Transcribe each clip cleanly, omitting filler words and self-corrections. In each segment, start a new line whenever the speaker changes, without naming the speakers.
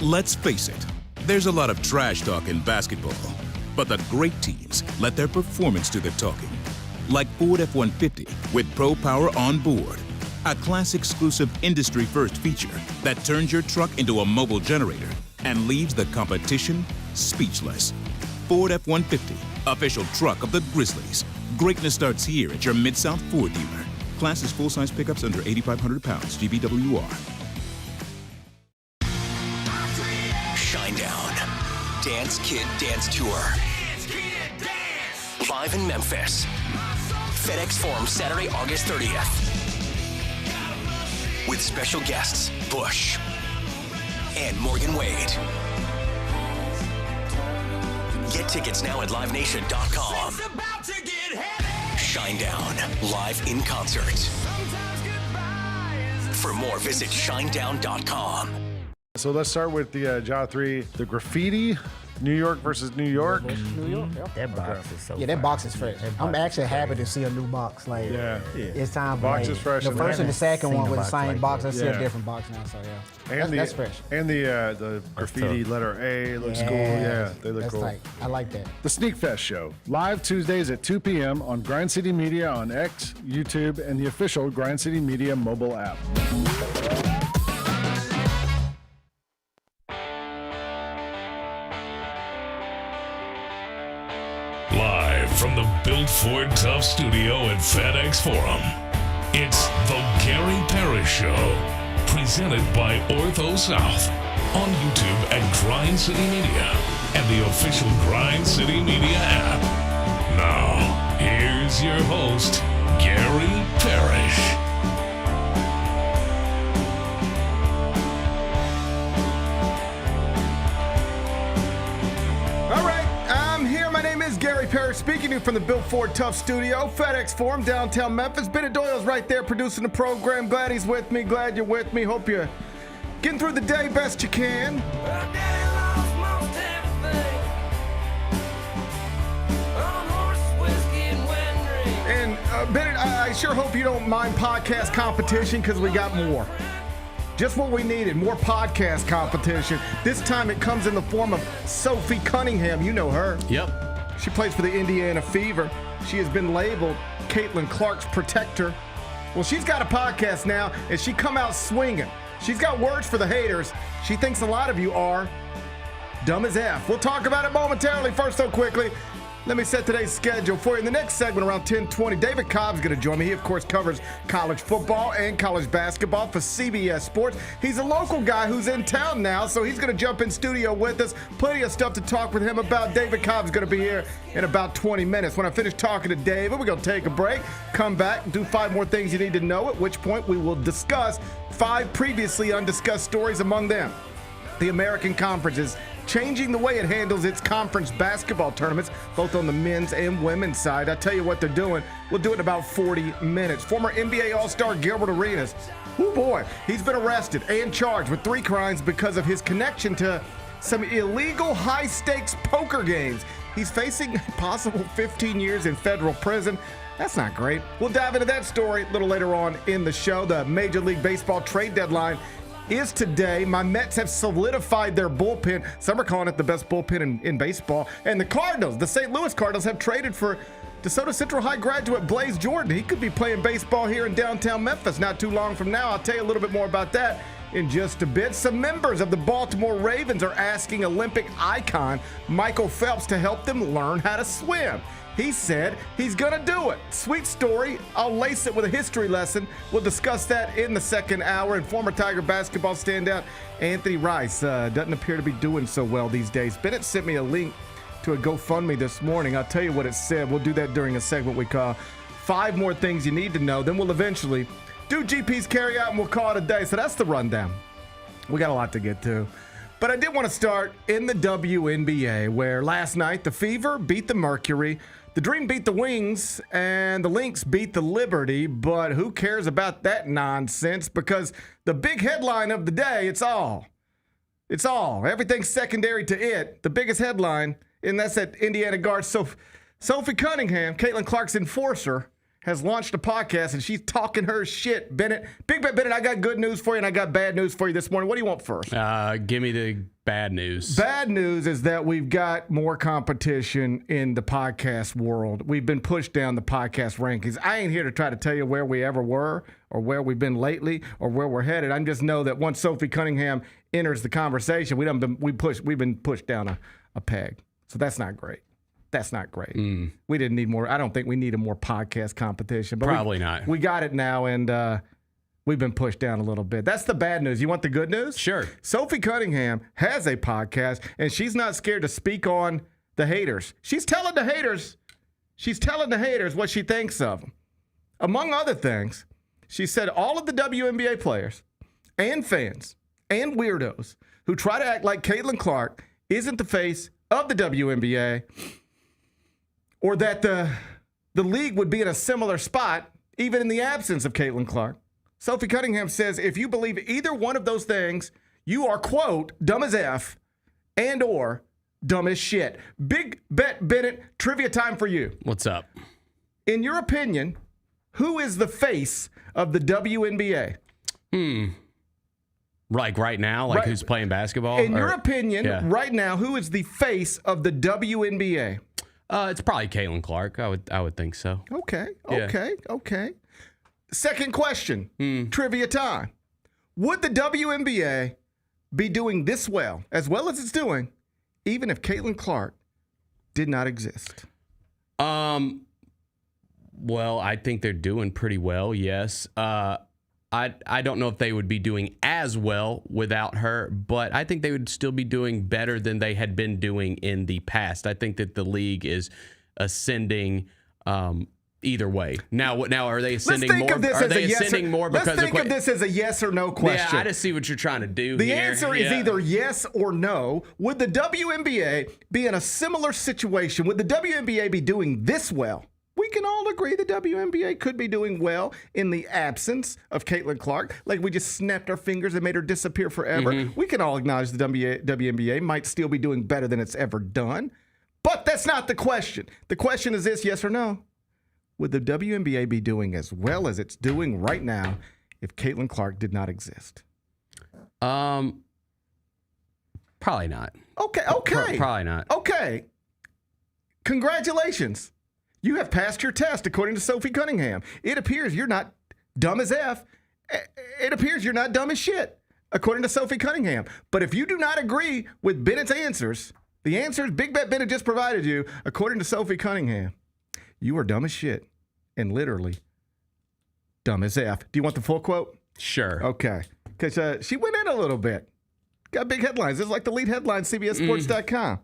Let's face it, there's a lot of trash talk in basketball, but the great teams let their performance do the talking. Like Ford F-150 with Pro Power on board, a class-exclusive industry-first feature that turns your truck into a mobile generator and leaves the competition speechless. Ford F-150, official truck of the Grizzlies. Greatness starts here at your Mid-South Ford dealer. Class is full-size pickups under 8,500 pounds, GVWR.
Shinedown. Dance Kid Dance Tour. Live in Memphis. FedEx Forum, Saturday, August 30th. With special guests, Bush and Morgan Wade. Get tickets now at livenation.com. Shinedown, live in concert. For more, visit shinedown.com.
So let's start with the Jaw 3, the graffiti. New York versus New York.
New York, yep.
That box is so
Yeah, that
fire.
box is fresh. I'm actually happy to see a new box. Like, it's time.
Box
like,
is fresh.
The first and the second
seen
one
a
with the
box
same
like
box.
that.
I see a different box now. So yeah,
And
that's fresh.
And the graffiti
tough.
letter A looks cool. Yeah, they look
that's
cool.
tight. I like that.
The Sneak Fest Show, live Tuesdays at 2 p.m. on Grind City Media on X, YouTube, and the official Grind City Media mobile app.
Live from the Built Ford Tough studio at FedEx Forum, it's the Gary Parrish Show, presented by Ortho South, on YouTube at Grind City Media and the official Grind City Media app. Now, here's your host, Gary Parrish.
Gary Parrish speaking to you from the Built Ford Tough Studio, FedEx Forum, downtown Memphis. Bennett Doyle's right there producing the program. Glad he's with me. Glad you're with me. Hope you're getting through the day best you can. And Bennett, I sure hope you don't mind podcast competition because we got more. Just what we needed, more podcast competition. This time it comes in the form of Sophie Cunningham. You know her.
Yep.
She plays for the Indiana Fever. She has been labeled Caitlin Clark's protector. Well, she's got a podcast now, and she come out swinging. She's got words for the haters. She thinks a lot of you are dumb as F. We'll talk about it momentarily. First, though, quickly, let me set today's schedule for you. In the next segment, around 10:20, David Cobb's going to join me. He, of course, covers college football and college basketball for CBS Sports. He's a local guy who's in town now, so he's going to jump in studio with us. Plenty of stuff to talk with him about. David Cobb's going to be here in about 20 minutes. When I finish talking to David, we're going to take a break, come back, do 5 more things you need to know, at which point we will discuss 5 previously undiscussed stories, among them the American Conference is changing the way it handles its conference basketball tournaments, both on the men's and women's side. I'll tell you what they're doing. We'll do it in about 40 minutes. Former NBA All-Star Gilbert Arenas, oh boy, he's been arrested and charged with 3 crimes because of his connection to some illegal high-stakes poker games. He's facing possible 15 years in federal prison. That's not great. We'll dive into that story a little later on in the show. The Major League Baseball trade deadline is today. My Mets have solidified their bullpen. Some are calling it the best bullpen in baseball. And the Cardinals, the St. Louis Cardinals, have traded for DeSoto Central High graduate Blaze Jordan. He could be playing baseball here in downtown Memphis not too long from now. I'll tell you a little bit more about that in just a bit. Some members of the Baltimore Ravens are asking Olympic icon Michael Phelps to help them learn how to swim. He said he's going to do it. Sweet story. I'll lace it with a history lesson. We'll discuss that in the second hour. And former Tiger basketball standout Anthony Rice doesn't appear to be doing so well these days. Bennett sent me a link to a GoFundMe this morning. I'll tell you what it said. We'll do that during a segment we call 5 More Things You Need to Know. Then we'll eventually do GP's carry out and we'll call it a day. So that's the rundown. We got a lot to get to. But I did want to start in the WNBA, where last night the Fever beat the Mercury, the Dream beat the Wings, and the Lynx beat the Liberty. But who cares about that nonsense? Because the big headline of the day, it's all. Everything's secondary to it. The biggest headline, and that's that Indiana guard Sophie Cunningham, Caitlin Clark's enforcer, has launched a podcast, and she's talking her shit. Bennett, Big Bet Bennett, I got good news for you, and I got bad news for you this morning. What do you want first?
Give me the
bad news.
Bad news is that we've got more competition in the podcast world. We've been pushed down the podcast rankings. I ain't here to try to tell you where we ever were or where we've been lately or where we're headed. I just know that once Sophie Cunningham enters the conversation, we've been pushed down a peg. So that's not great. That's not great. We didn't need more. I don't think we needed more podcast competition. But
Probably not.
We got it now, and we've been pushed down a little bit. That's the bad news. You want the good news?
Sure.
Sophie Cunningham has a podcast, and she's not scared to speak on the haters. She's telling the haters what she thinks of them. Among other things, she said all of the WNBA players and fans and weirdos who try to act like Caitlin Clark isn't the face of the WNBA, or that the league would be in a similar spot even in the absence of Caitlin Clark. Sophie Cunningham says if you believe either one of those things, you are, quote, dumb as F and or dumb as shit. Big Bet Bennett, trivia time for you.
What's up?
In your opinion, who is the face of the WNBA?
Like right now? Like who's playing basketball?
In your opinion, right now, who is the face of the WNBA?
It's probably Caitlin Clark. I would think so.
Okay. Second question, trivia time. Would the WNBA be doing this well as it's doing, even if Caitlin Clark did not exist?
Well, I think they're doing pretty well, yes. I don't know if they would be doing as well without her, but I think they would still be doing better than they had been doing in the past. I think that the league is ascending either way. Now are they ascending more? Are they ascending more because
let's think of this as a yes or no question.
Yeah, I just see what you're trying to do
The
here.
answer is either yes or no. Would the WNBA be in a similar situation? Would the WNBA be doing this well? We can all agree the WNBA could be doing well in the absence of Caitlin Clark. Like we just snapped our fingers and made her disappear forever. We can all acknowledge the WNBA might still be doing better than it's ever done. But that's not the question. The question is this, yes or no? Would the WNBA be doing as well as it's doing right now if Caitlin Clark did not exist?
Probably not.
Okay.
Probably not.
Okay. Congratulations. You have passed your test, according to Sophie Cunningham. It appears you're not dumb as F. It appears you're not dumb as shit, according to Sophie Cunningham. But if you do not agree with Bennett's answers, the answers Big Bet Bennett just provided you, according to Sophie Cunningham, you are dumb as shit and literally dumb as F. Do you want the full quote?
Sure.
Okay. Because she went in a little bit. Got big headlines. This is like the lead headline, CBSSports.com.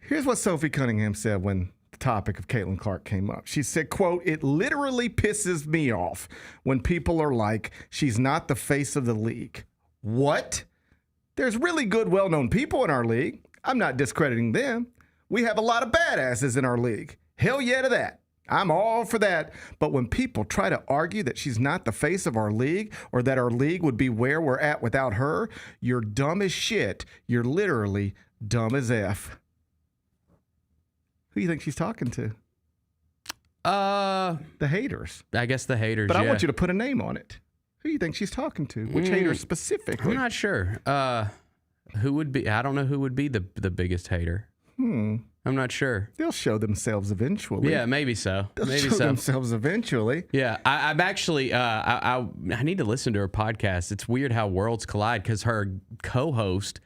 Here's what Sophie Cunningham said when the topic of Caitlin Clark came up. She said, quote, "It literally pisses me off when people are like, she's not the face of the league." What? There's really good, well-known people in our league. I'm not discrediting them. We have a lot of badasses in our league. Hell yeah to that. I'm all for that. But when people try to argue that she's not the face of our league or that our league would be where we're at without her, you're dumb as shit. You're literally dumb as F. Who do you think she's talking to? The haters.
I guess the haters,
But I want you to put a name on it. Who do you think she's talking to? Which haters specifically?
I'm not sure. Who would be? I don't know who would be the biggest hater. I'm not sure.
They'll show themselves eventually.
Yeah, maybe so.
They'll
maybe
show
so.
themselves eventually.
Yeah, I'm actually. I need to listen to her podcast. It's weird how worlds collide because her co-host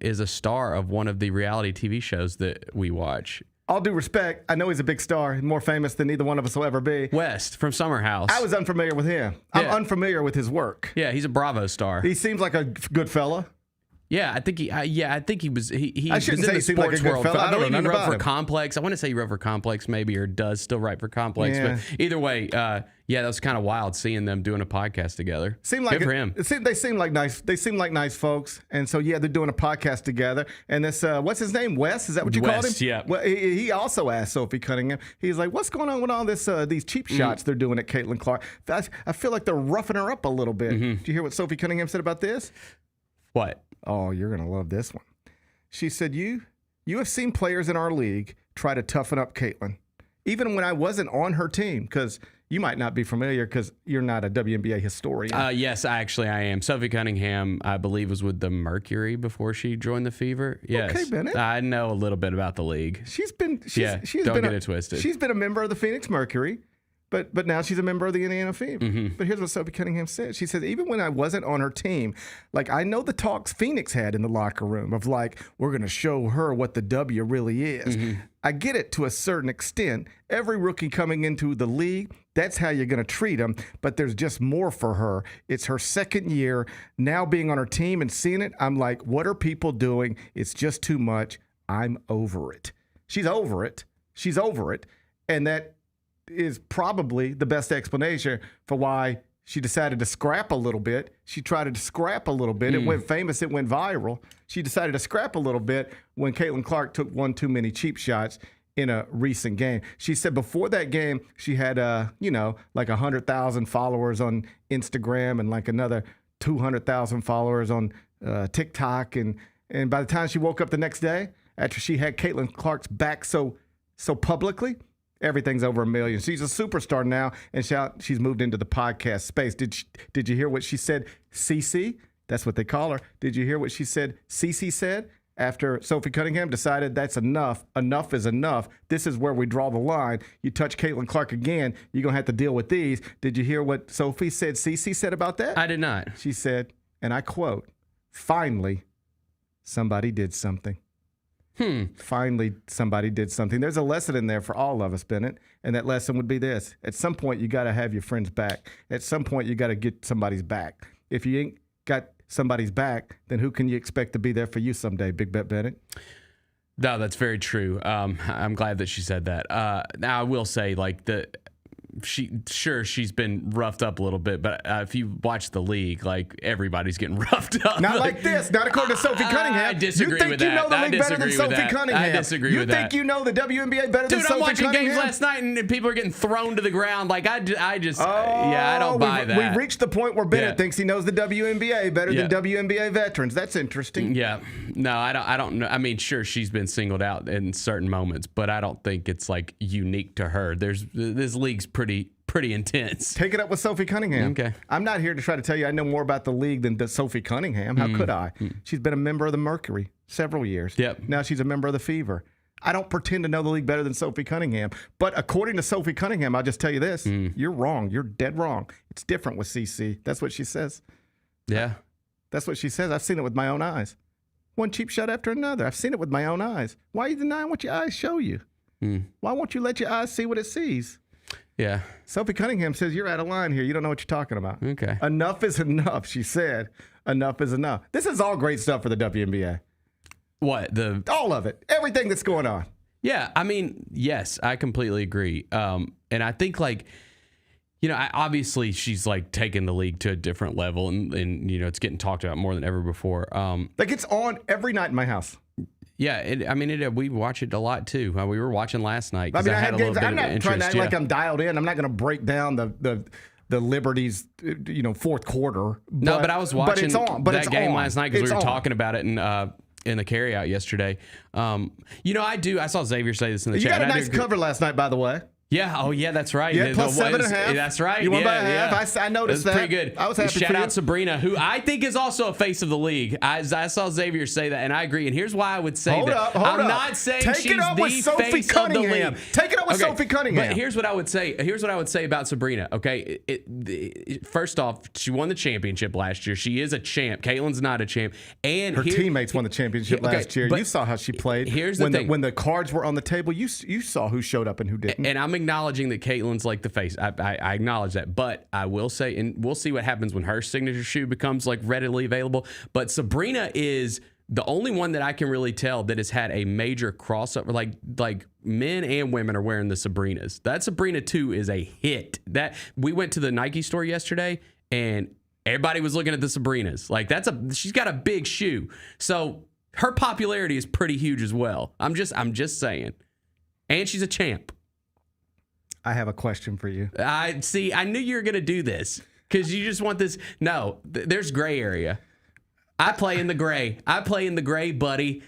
is a star of one of the reality TV shows that we watch.
All due respect, I know he's a big star, more famous than either one of us will ever be.
West from Summer House.
I was unfamiliar with him. I'm unfamiliar with his work.
Yeah, he's a Bravo star.
He seems like a good fella.
Yeah, I think he. I think he was. He
I
was
shouldn't
in
say
the
he seemed like a
sports
good
world.
fella. I
I
don't
believe
know
he
nothing
wrote
about
for
him.
Complex. I want to say he wrote for Complex, maybe, or does still write for Complex.
Yeah.
But either way, that was kind of wild seeing them doing a podcast together.
Seemed like
good for him.
They seem like nice. They seem like nice folks, and so they're doing a podcast together. And this, what's his name? Wes? Is that what you called him?
Wes, yeah.
Well, he also asked Sophie Cunningham. He's like, "What's going on with all this? These cheap shots they're doing at Caitlin Clark? I feel like they're roughing her up a little bit." Did you hear what Sophie Cunningham said about this?
What?
Oh, you're gonna love this one. She said, "You have seen players in our league try to toughen up Caitlin, even when I wasn't on her team, because you might not be familiar because you're not a WNBA historian.
Yes, I am. Sophie Cunningham, I believe, was with the Mercury before she joined the Fever. Yes.
Okay, Bennett.
I know a little bit about the league.
Don't get
it twisted.
She's been a member of the Phoenix Mercury, but now she's a member of the Indiana Fever.
Mm-hmm.
But here's what Sophie Cunningham said. She said, even when I wasn't on her team, like I know the talks Phoenix had in the locker room of like, we're going to show her what the W really is.
Mm-hmm.
I get it to a certain extent. Every rookie coming into the league, that's how you're going to treat them. But there's just more for her. It's her second year. Now being on her team and seeing it, I'm like, what are people doing? It's just too much. I'm over it. She's over it. She's over it. And that is probably the best explanation for why she decided to scrap a little bit. She tried to scrap a little bit. It went famous. It went viral. She decided to scrap a little bit when Caitlin Clark took one too many cheap shots in a recent game. She said before that game, she had, like 100,000 followers on Instagram and like another 200,000 followers on TikTok. And by the time she woke up the next day, after she had Caitlin Clark's back so publicly, everything's over 1 million. She's a superstar now, and she's moved into the podcast space. Did you hear what she said? CC, that's what they call her. Did you hear what she said? CC said after Sophie Cunningham decided that's enough. Enough is enough. This is where we draw the line. You touch Caitlin Clark again, you're gonna have to deal with these. Did you hear what Sophie said? CC said about that?
I did not.
She said, and I quote, "Finally, somebody did something." Finally, somebody did something. There's a lesson in there for all of us, Bennett, and that lesson would be this. At some point, you got to have your friends back. At some point, you got to get somebody's back. If you ain't got somebody's back, then who can you expect to be there for you someday, Big Bet Bennett?
No, that's very true. I'm glad that she said that. Now, I will say, like, she's been roughed up a little bit, but if you watch the league, like everybody's getting roughed up.
Not like this. Not according to Sophie Cunningham.
I disagree with that.
You think you know the league better than Sophie Cunningham.
I disagree with that.
You think you know the WNBA better than Sophie Cunningham?
Dude, I'm watching games last night and people are getting thrown to the ground. Like I don't buy that.
We've reached the point where Bennett thinks he knows the WNBA better than WNBA veterans. That's interesting.
Yeah. No, I don't know. I mean, sure, she's been singled out in certain moments, but I don't think it's like unique to her. This league's pretty intense.
Take it up with Sophie Cunningham.
Okay.
I'm not here to try to tell you I know more about the league than Sophie Cunningham. How could I? She's been a member of the Mercury several years.
Yep.
Now she's a member of the Fever. I don't pretend to know the league better than Sophie Cunningham. But according to Sophie Cunningham, I'll just tell you this. You're wrong. You're dead wrong. It's different with CC. That's what she says.
Yeah.
That's what she says. I've seen it with my own eyes. One cheap shot after another. I've seen it with my own eyes. Why are you denying what your eyes show you? Why won't you let your eyes see what it sees?
Yeah.
Sophie Cunningham says you're out of line here. You don't know what you're talking about.
Okay.
Enough is enough, she said. Enough is enough. This is all great stuff for the WNBA.
What?
All of it. Everything that's going on.
Yeah. I mean, yes, I completely agree. And I think obviously she's like taking the league to a different level and it's getting talked about more than ever before.
It's on every night in my house.
Yeah, we watch it a lot too. We were watching last night.
I had a little
games.
I'm not trying to act like I'm dialed in. I'm not going to break down the Liberty's fourth quarter.
But I was watching that game last night because we were talking about it in the carryout yesterday. I saw Xavier say this in the chat.
You got a nice cover last night, by the way.
Yeah. Oh, yeah. That's right.
Yeah, plus 7.5.
That's right.
You won by a half. I noticed that.
Pretty good.
I was happy
Shout
for you.
out Sabrina, who I think is also a face of the league. I saw Xavier say that, and I agree. And here's why I would say that. I'm not saying she's the face of the league.
Take it up with Sophie Cunningham.
But here's what I would say. Here's what I would say about Sabrina. Okay. First off, she won the championship last year. She is a champ. Caitlin's not a champ. And
her teammates won the championship last year. You saw how she played.
Here's the thing.
When the cards were on the table, you saw who showed up and who didn't.
And I'm acknowledging that Caitlin's like the face. I acknowledge that. But I will say, and we'll see what happens when her signature shoe becomes like readily available. But Sabrina is the only one that I can really tell that has had a major crossover. Like men and women are wearing the Sabrinas. That Sabrina 2 is a hit. That we went to the Nike store yesterday and everybody was looking at the Sabrinas. Like she's got a big shoe. So her popularity is pretty huge as well. I'm just saying. And she's a champ.
I have a question for you.
I knew you were going to do this because you just want this. No, there's gray area. I play in the gray, buddy.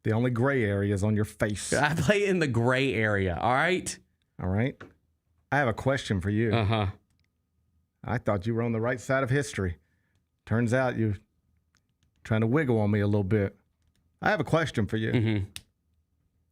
The only gray area is on your face.
I play in the gray area. All right.
All right. I have a question for you.
Uh-huh.
I thought you were on the right side of history. Turns out you're trying to wiggle on me a little bit. I have a question for you.
Mm-hmm.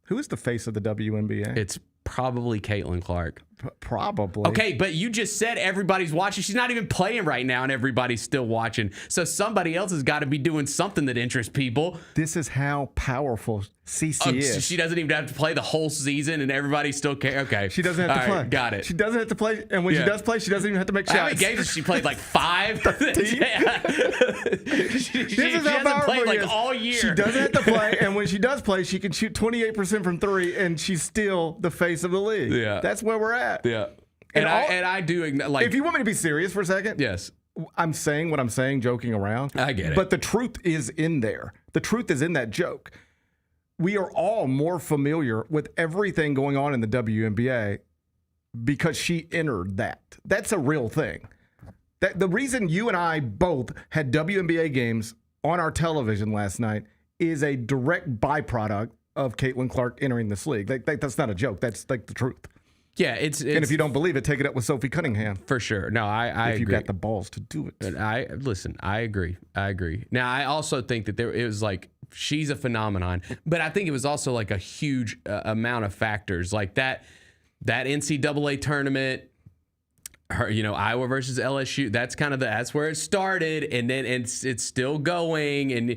Who is the face of the WNBA?
It's probably Caitlin Clark.
Probably.
Okay, but you just said everybody's watching. She's not even playing right now, and everybody's still watching. So somebody else has got to be doing something that interests people.
This is how powerful CC is.
She doesn't even have to play the whole season, and everybody still cares. Okay.
She doesn't have to play.
Got it.
She doesn't have to play, and when she does play, she doesn't even have to make shots.
How many games has she played? Like 5? she hasn't played like all year.
She doesn't have to play, and when she does play, she can shoot 28% from 3, and she's still the face of the league.
Yeah.
That's where we're at.
Yeah. And I do like.
If you want me to be serious for a second,
yes,
I'm saying what I'm saying, joking around.
I get it.
But the truth is in there. The truth is in that joke. We are all more familiar with everything going on in the WNBA because she entered that. That's a real thing. The reason you and I both had WNBA games on our television last night is a direct byproduct of Caitlin Clark entering this league. That's not a joke. That's like the truth.
Yeah, it's
and if you don't believe it, take it up with Sophie Cunningham.
For sure. No, I
if you
agree.
got the balls to do it.
I agree. Now, I also think that it was like she's a phenomenon, but I think it was also like a huge amount of factors, like that NCAA tournament. Her, Iowa versus LSU. That's kind of that's where it started, and then it's still going. And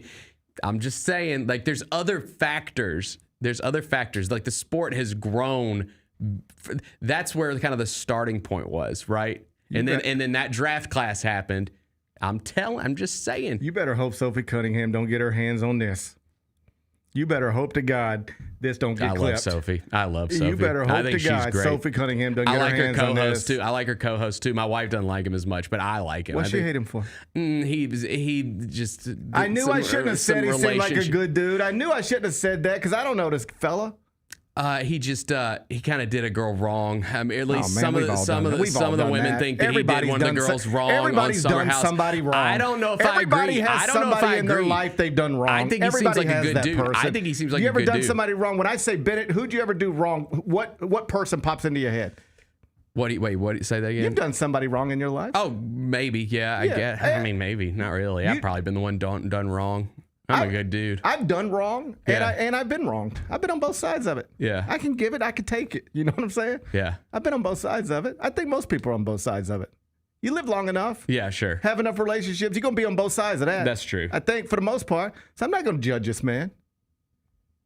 I'm just saying, like, there's other factors. Like the sport has grown. That's where kind of the starting point was, right? And then that draft class happened. I'm just saying.
You better hope Sophie Cunningham don't get her hands on this. You better hope to God this don't get clipped.
I love Sophie.
You better hope to God Sophie Cunningham don't get her hands on this.
Too. I like her co-host too. My wife doesn't like him as much, but I like him.
What's she hate him for?
He just.
I knew I shouldn't have said he seemed like a good dude. I knew I shouldn't have said that because I don't know this fella.
He kind of did a girl wrong. I mean, at least some of the women think that he did one of the girls wrong.
Everybody's done somebody wrong.
I don't know if I agree.
Everybody has somebody in their life they've done wrong.
I think he seems like a good dude. I think he seems like a good dude.
You ever done somebody wrong? When I say Bennett, who'd you ever do wrong? What person pops into your head?
What? Say that again.
You've done somebody wrong in your life?
Oh, maybe. Yeah, I guess. I mean, maybe. Not really. I've probably been the one done wrong. I'm a good dude.
I've done wrong, and I've been wronged. I've been on both sides of it.
Yeah.
I can give it. I can take it. You know what I'm saying?
Yeah.
I've been on both sides of it. I think most people are on both sides of it. You live long enough.
Yeah, sure.
Have enough relationships. You're going to be on both sides of that.
That's true.
I think for the most part. So I'm not going to judge this man.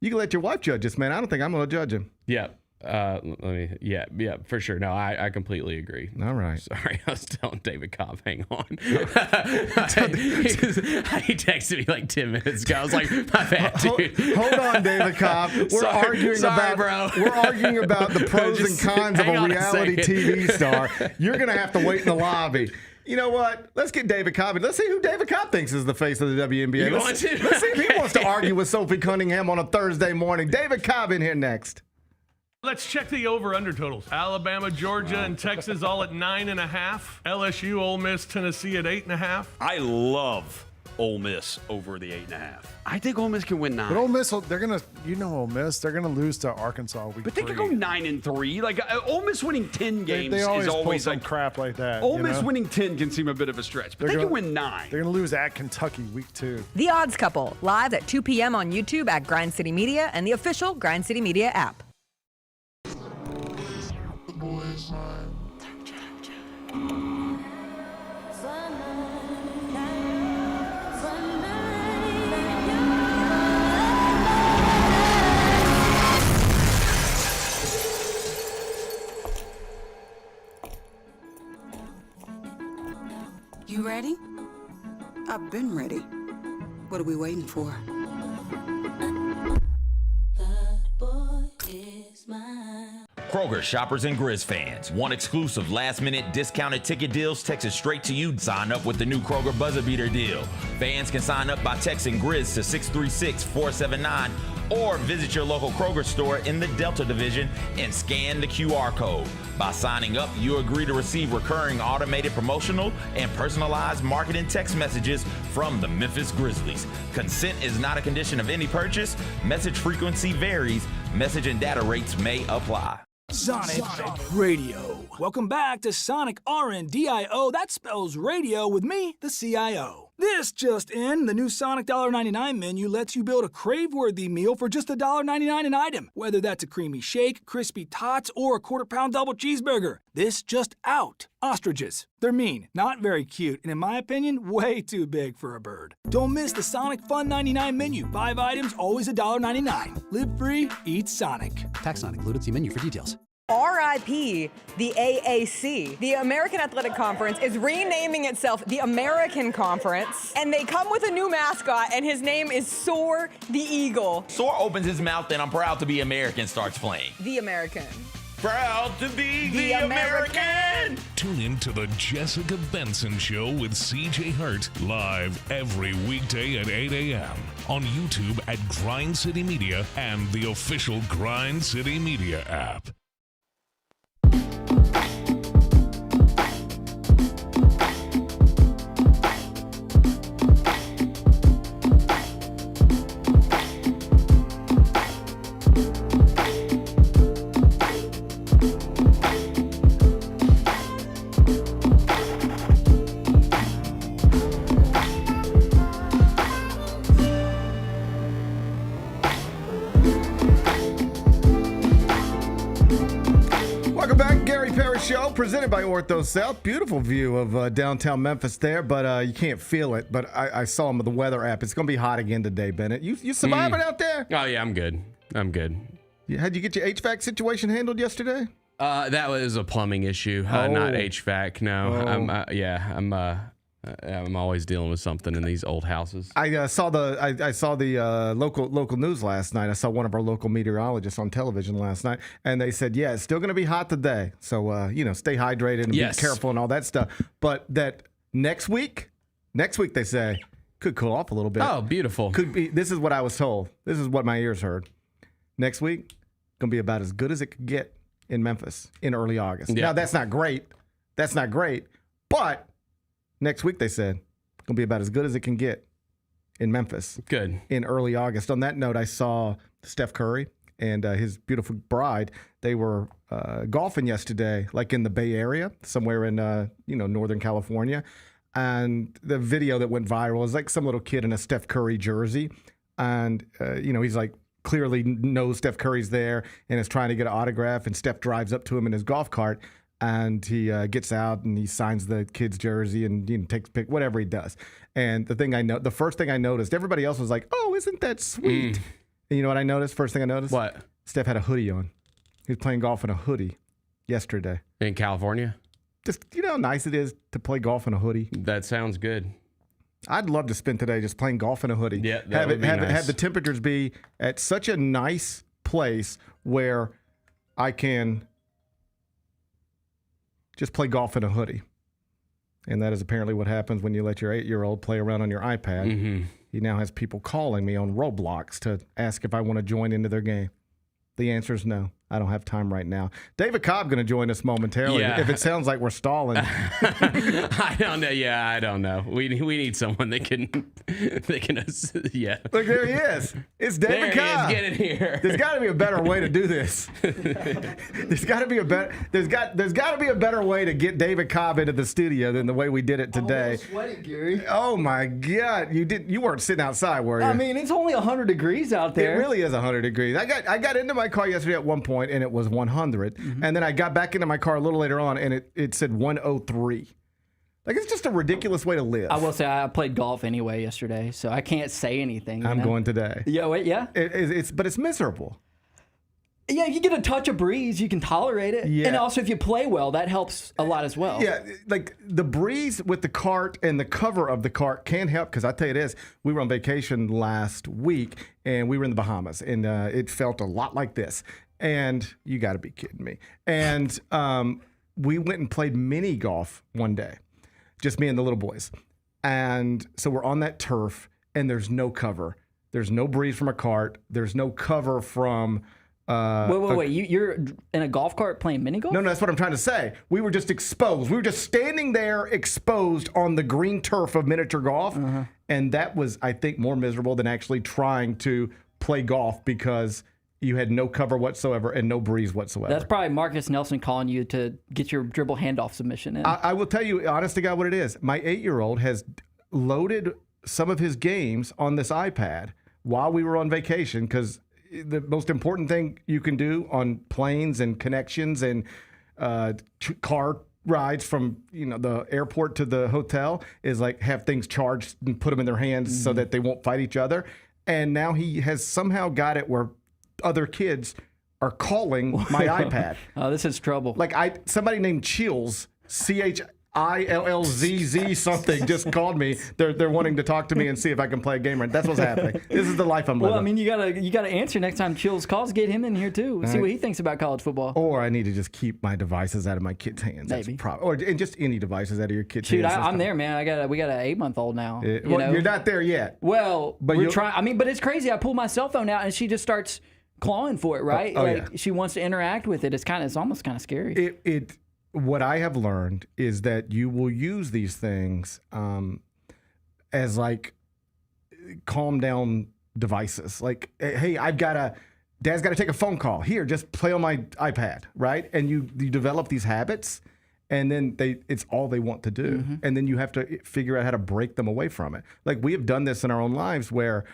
You can let your wife judge this man. I don't think I'm going to judge him.
Yeah. Yeah, for sure. No, I completely agree.
All right.
Sorry, I was telling David Cobb, hang on. He texted me like 10 minutes ago. I was like, my bad, dude.
Hold on, David Cobb. We're arguing about the pros and cons of a reality TV star. You're going to have to wait in the lobby. You know what? Let's get David Cobb. Let's see who David Cobb thinks is the face of the WNBA. Let's see if he wants to argue with Sophie Cunningham on a Thursday morning. David Cobb in here next.
Let's check the over-under totals. Alabama, Georgia, and Texas all at 9.5. LSU, Ole Miss, Tennessee at 8.5.
I love Ole Miss over the 8.5. I think Ole Miss can win 9.
But Ole Miss, they're gonna lose to Arkansas week 3.
But they could go 9-3. Like Ole Miss winning 10 games
they always
is always
pull some
like
crap like that.
Ole Miss winning 10 can seem a bit of a stretch, but they can win 9.
They're gonna lose at Kentucky week 2.
The Odds Couple, live at 2 p.m. on YouTube at Grind City Media and the official Grind City Media app.
You ready? I've been ready. What are we waiting for?
Kroger shoppers and Grizz fans. Want exclusive last-minute discounted ticket deals texted straight to you? Sign up with the new Kroger Buzzer Beater deal. Fans can sign up by texting Grizz to 636-479 or visit your local Kroger store in the Delta Division and scan the QR code. By signing up, you agree to receive recurring automated promotional and personalized marketing text messages from the Memphis Grizzlies. Consent is not a condition of any purchase. Message frequency varies. Message and data rates may apply.
Sonic Radio. Welcome back to Sonic RNDIO. That spells radio with me, the CIO. This just in, the new Sonic $1.99 menu lets you build a crave-worthy meal for just $1.99 an item. Whether that's a creamy shake, crispy tots, or a quarter-pound double cheeseburger. This just out. Ostriches. They're mean, not very cute, and in my opinion, way too big for a bird. Don't miss the Sonic Fun 99 menu. 5 items, always $1.99. Live free, eat Sonic.
Tax not included. See menu for details.
RIP, the AAC. The American Athletic Conference is renaming itself the American Conference, and they come with a new mascot, and his name is Soar the Eagle.
Soar opens his mouth and I'm proud to be American starts playing.
The American.
Proud to be the American.
Tune in to the Jessica Benson Show with CJ Hurt live every weekday at 8 a.m. on YouTube at Grind City Media and the official Grind City Media app.
Show presented by Ortho South. Beautiful view of downtown Memphis there, but you can't feel it. But I saw them with the weather app. It's going to be hot again today, Bennett. You surviving out there?
Oh, yeah, I'm good.
How'd you get your HVAC situation handled yesterday?
That was a plumbing issue, not HVAC. No, I'm always dealing with something in these old houses.
I saw the local news last night. I saw one of our local meteorologists on television last night, and they said, yeah, it's still going to be hot today. So, stay hydrated and be careful and all that stuff. But that next week they say, could cool off a little bit.
Oh, beautiful.
Could be. This is what I was told. This is what my ears heard. Next week, going to be about as good as it could get in Memphis in early August. Yeah. Now, that's not great. But next week, they said, it's going to be about as good as it can get in Memphis.
Good.
In early August. On that note, I saw Steph Curry and his beautiful bride. They were golfing yesterday, like in the Bay Area, somewhere in Northern California. And the video that went viral is like some little kid in a Steph Curry jersey. And, he's like clearly knows Steph Curry's there and is trying to get an autograph. And Steph drives up to him in his golf cart. And he gets out and he signs the kid's jersey and takes a pic, whatever he does. And the first thing I noticed, everybody else was like, "Oh, isn't that sweet?" And you know what I noticed? First thing I noticed,
what?
Steph had a hoodie on. He was playing golf in a hoodie yesterday
in California.
Just how nice it is to play golf in a hoodie.
That sounds good.
I'd love to spend today just playing golf in a hoodie.
Yeah, that would be nice.
Have the temperatures be at such a nice place where I can just play golf in a hoodie. And that is apparently what happens when you let your 8-year-old play around on your iPad.
Mm-hmm.
He now has people calling me on Roblox to ask if I want to join into their game. The answer is no. I don't have time right now. David Cobb going to join us momentarily.
Yeah.
If it sounds like we're stalling.
I don't know. Yeah, I don't know. We need someone that can. Yeah.
Look, there he is. It's David Cobb.
Get in here.
There's got to be a better way to do this. There's got to be a better way to get David Cobb into the studio than the way we did it today.
I'm sweaty, Gary.
Oh my God! You weren't sitting outside, were you?
I mean, it's only 100 degrees out there.
It really is 100 degrees. I got into my car yesterday at one point and it was 100, and then I got back into my car a little later on and it said 103. Like, it's just a ridiculous way to live.
I will say I played golf anyway yesterday, so I can't say anything.
I'm going today.
Yeah, wait, yeah.
But it's miserable.
Yeah, you get a touch of breeze, you can tolerate it.
Yeah.
And also, if you play well, that helps a lot as well.
Yeah, like the breeze with the cart and the cover of the cart can help, because I tell you this, we were on vacation last week and we were in the Bahamas, and it felt a lot like this. And you got to be kidding me. And we went and played mini golf one day, just me and the little boys. And so we're on that turf, and there's no cover. There's no breeze from a cart. There's no cover from...
Wait. You're in a golf cart playing mini golf?
No, that's what I'm trying to say. We were just exposed. We were just standing there exposed on the green turf of miniature golf. And that was, I think, more miserable than actually trying to play golf, because you had no cover whatsoever and no breeze whatsoever.
That's probably Marcus Nelson calling you to get your dribble handoff submission in.
I will tell you, honest to God, what it is. My 8-year-old has loaded some of his games on this iPad while we were on vacation, because the most important thing you can do on planes and connections and car rides from the airport to the hotel is like have things charged and put them in their hands so that they won't fight each other. And now he has somehow got it where other kids are calling my iPad.
Oh, this is trouble.
Like somebody named Chills, CHILLZZ something, just called me. They're wanting to talk to me and see if I can play a game. That's what's happening. This is the life I'm living.
Well, I mean, you gotta answer next time Chills calls. Get him in here too. See what he thinks about college football.
Or I need to just keep my devices out of my kids' hands.
Maybe.
And just any devices out of your kids'
Shoot,
hands.
I'm there, man. We got an 8-month-old now.
You're not there yet.
Well, but we're trying. I mean, but it's crazy. I pull my cell phone out and she just starts clawing for it. Right? She wants to interact with it. It's almost kind of scary.
What I have learned is that you will use these things as like calm down devices. Like, hey, Dad's got to take a phone call. Here, just play on my iPad, right? And you develop these habits, and then it's all they want to do. Mm-hmm. And then you have to figure out how to break them away from it. Like, we have done this in our own lives where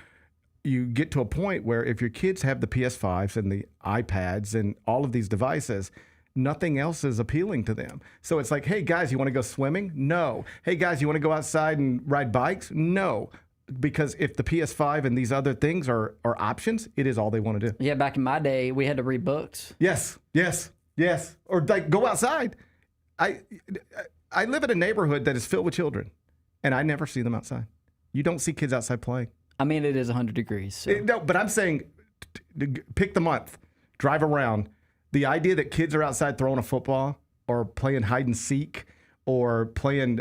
you get to a point where if your kids have the PS5s and the iPads and all of these devices, nothing else is appealing to them. So it's like, hey, guys, you want to go swimming? No. Hey, guys, you want to go outside and ride bikes? No. Because if the PS5 and these other things are options, it is all they want to do.
Yeah, back in my day, we had to read books.
Yes. Or like go outside. I live in a neighborhood that is filled with children, and I never see them outside. You don't see kids outside playing.
I mean, it is 100 degrees. So.
No, but I'm saying pick the month, drive around. The idea that kids are outside throwing a football or playing hide and seek or playing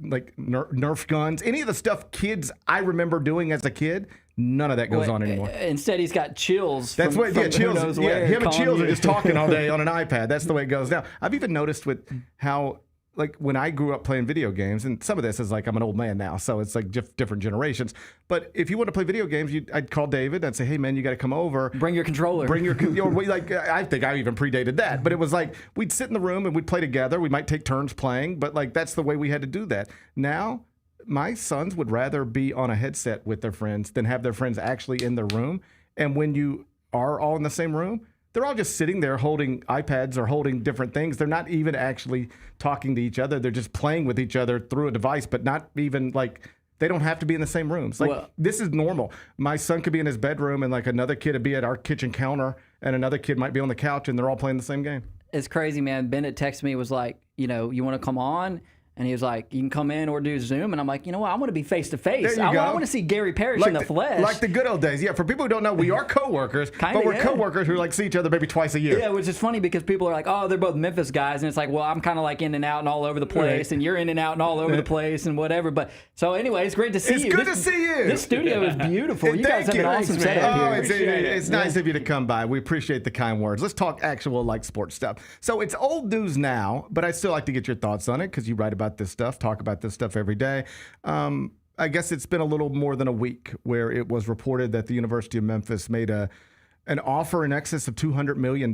like Nerf guns, any of the stuff kids I remember doing as a kid, none of that goes on anymore.
Instead, he's got Chills.
That's what, Chills. Yeah, him and Chills are just talking all day on an iPad. That's the way it goes now. I've even noticed with how, like, when I grew up playing video games, and some of this is like I'm an old man now, so it's like different generations. But if you want to play video games, I'd call David. I'd say, hey, man, you got to come over.
Bring your controller.
I think I even predated that. But it was like we'd sit in the room and we'd play together. We might take turns playing, but like that's the way we had to do that. Now, my sons would rather be on a headset with their friends than have their friends actually in their room. And when you are all in the same room, they're all just sitting there holding iPads or holding different things. They're not even actually talking to each other. They're just playing with each other through a device, but not even like they don't have to be in the same rooms. Like this is normal. My son could be in his bedroom and like another kid would be at our kitchen counter and another kid might be on the couch and they're all playing the same game.
It's crazy, man. Bennett texted me, was like, you want to come on? And he was like, you can come in or do Zoom. And I'm like, you know what? I want to be face-to-face. I want to see Gary Parrish in the flesh.
Like the good old days. Yeah, for people who don't know, we are coworkers, but we're coworkers who like see each other maybe twice a year.
Yeah, which is funny because people are like, oh, they're both Memphis guys. And it's like, well, I'm kind of like in and out and all over the place. Right. And you're in and out and all over the place and whatever. But so anyway, it's great to see you.
It's good to see you.
This studio is beautiful. You guys have an awesome setup here.
It's nice of you to come by. We appreciate the kind words. Let's talk actual like sports stuff. So it's old news now, but I'd still like to get your thoughts on it because you write about this stuff, talk about this stuff every day. I guess it's been a little more than a week where it was reported that the University of Memphis made an offer in excess of $200 million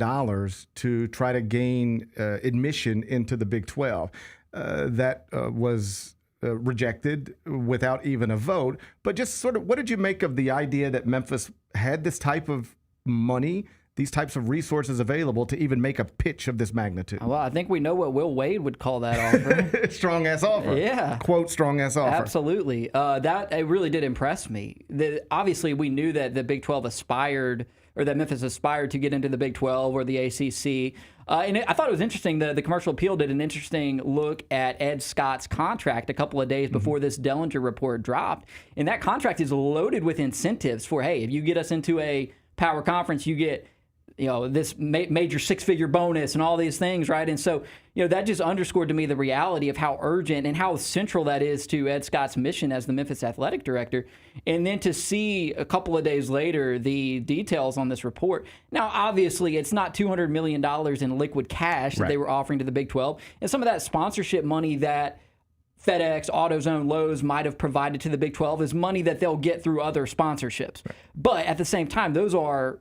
to try to gain admission into the Big 12. That was rejected without even a vote. But just sort of, what did you make of the idea that Memphis had this type of money, these types of resources available to even make a pitch of this magnitude?
Well, I think we know what Will Wade would call that offer.
Strong-ass offer.
Yeah.
Quote, strong-ass offer.
Absolutely. It really did impress me. Obviously, we knew that the Big 12 aspired, or that Memphis aspired to get into the Big 12 or the ACC. And I thought it was interesting. The Commercial Appeal did an interesting look at Ed Scott's contract a couple of days before this Dellinger report dropped. And that contract is loaded with incentives for, hey, if you get us into a power conference, you get this major six-figure bonus and all these things, right? And so, that just underscored to me the reality of how urgent and how central that is to Ed Scott's mission as the Memphis athletic director. And then to see a couple of days later the details on this report. Now, obviously, it's not $200 million in liquid cash that they were offering to the Big 12. And some of that sponsorship money that FedEx, AutoZone, Lowe's might have provided to the Big 12 is money that they'll get through other sponsorships. Right. But at the same time, those are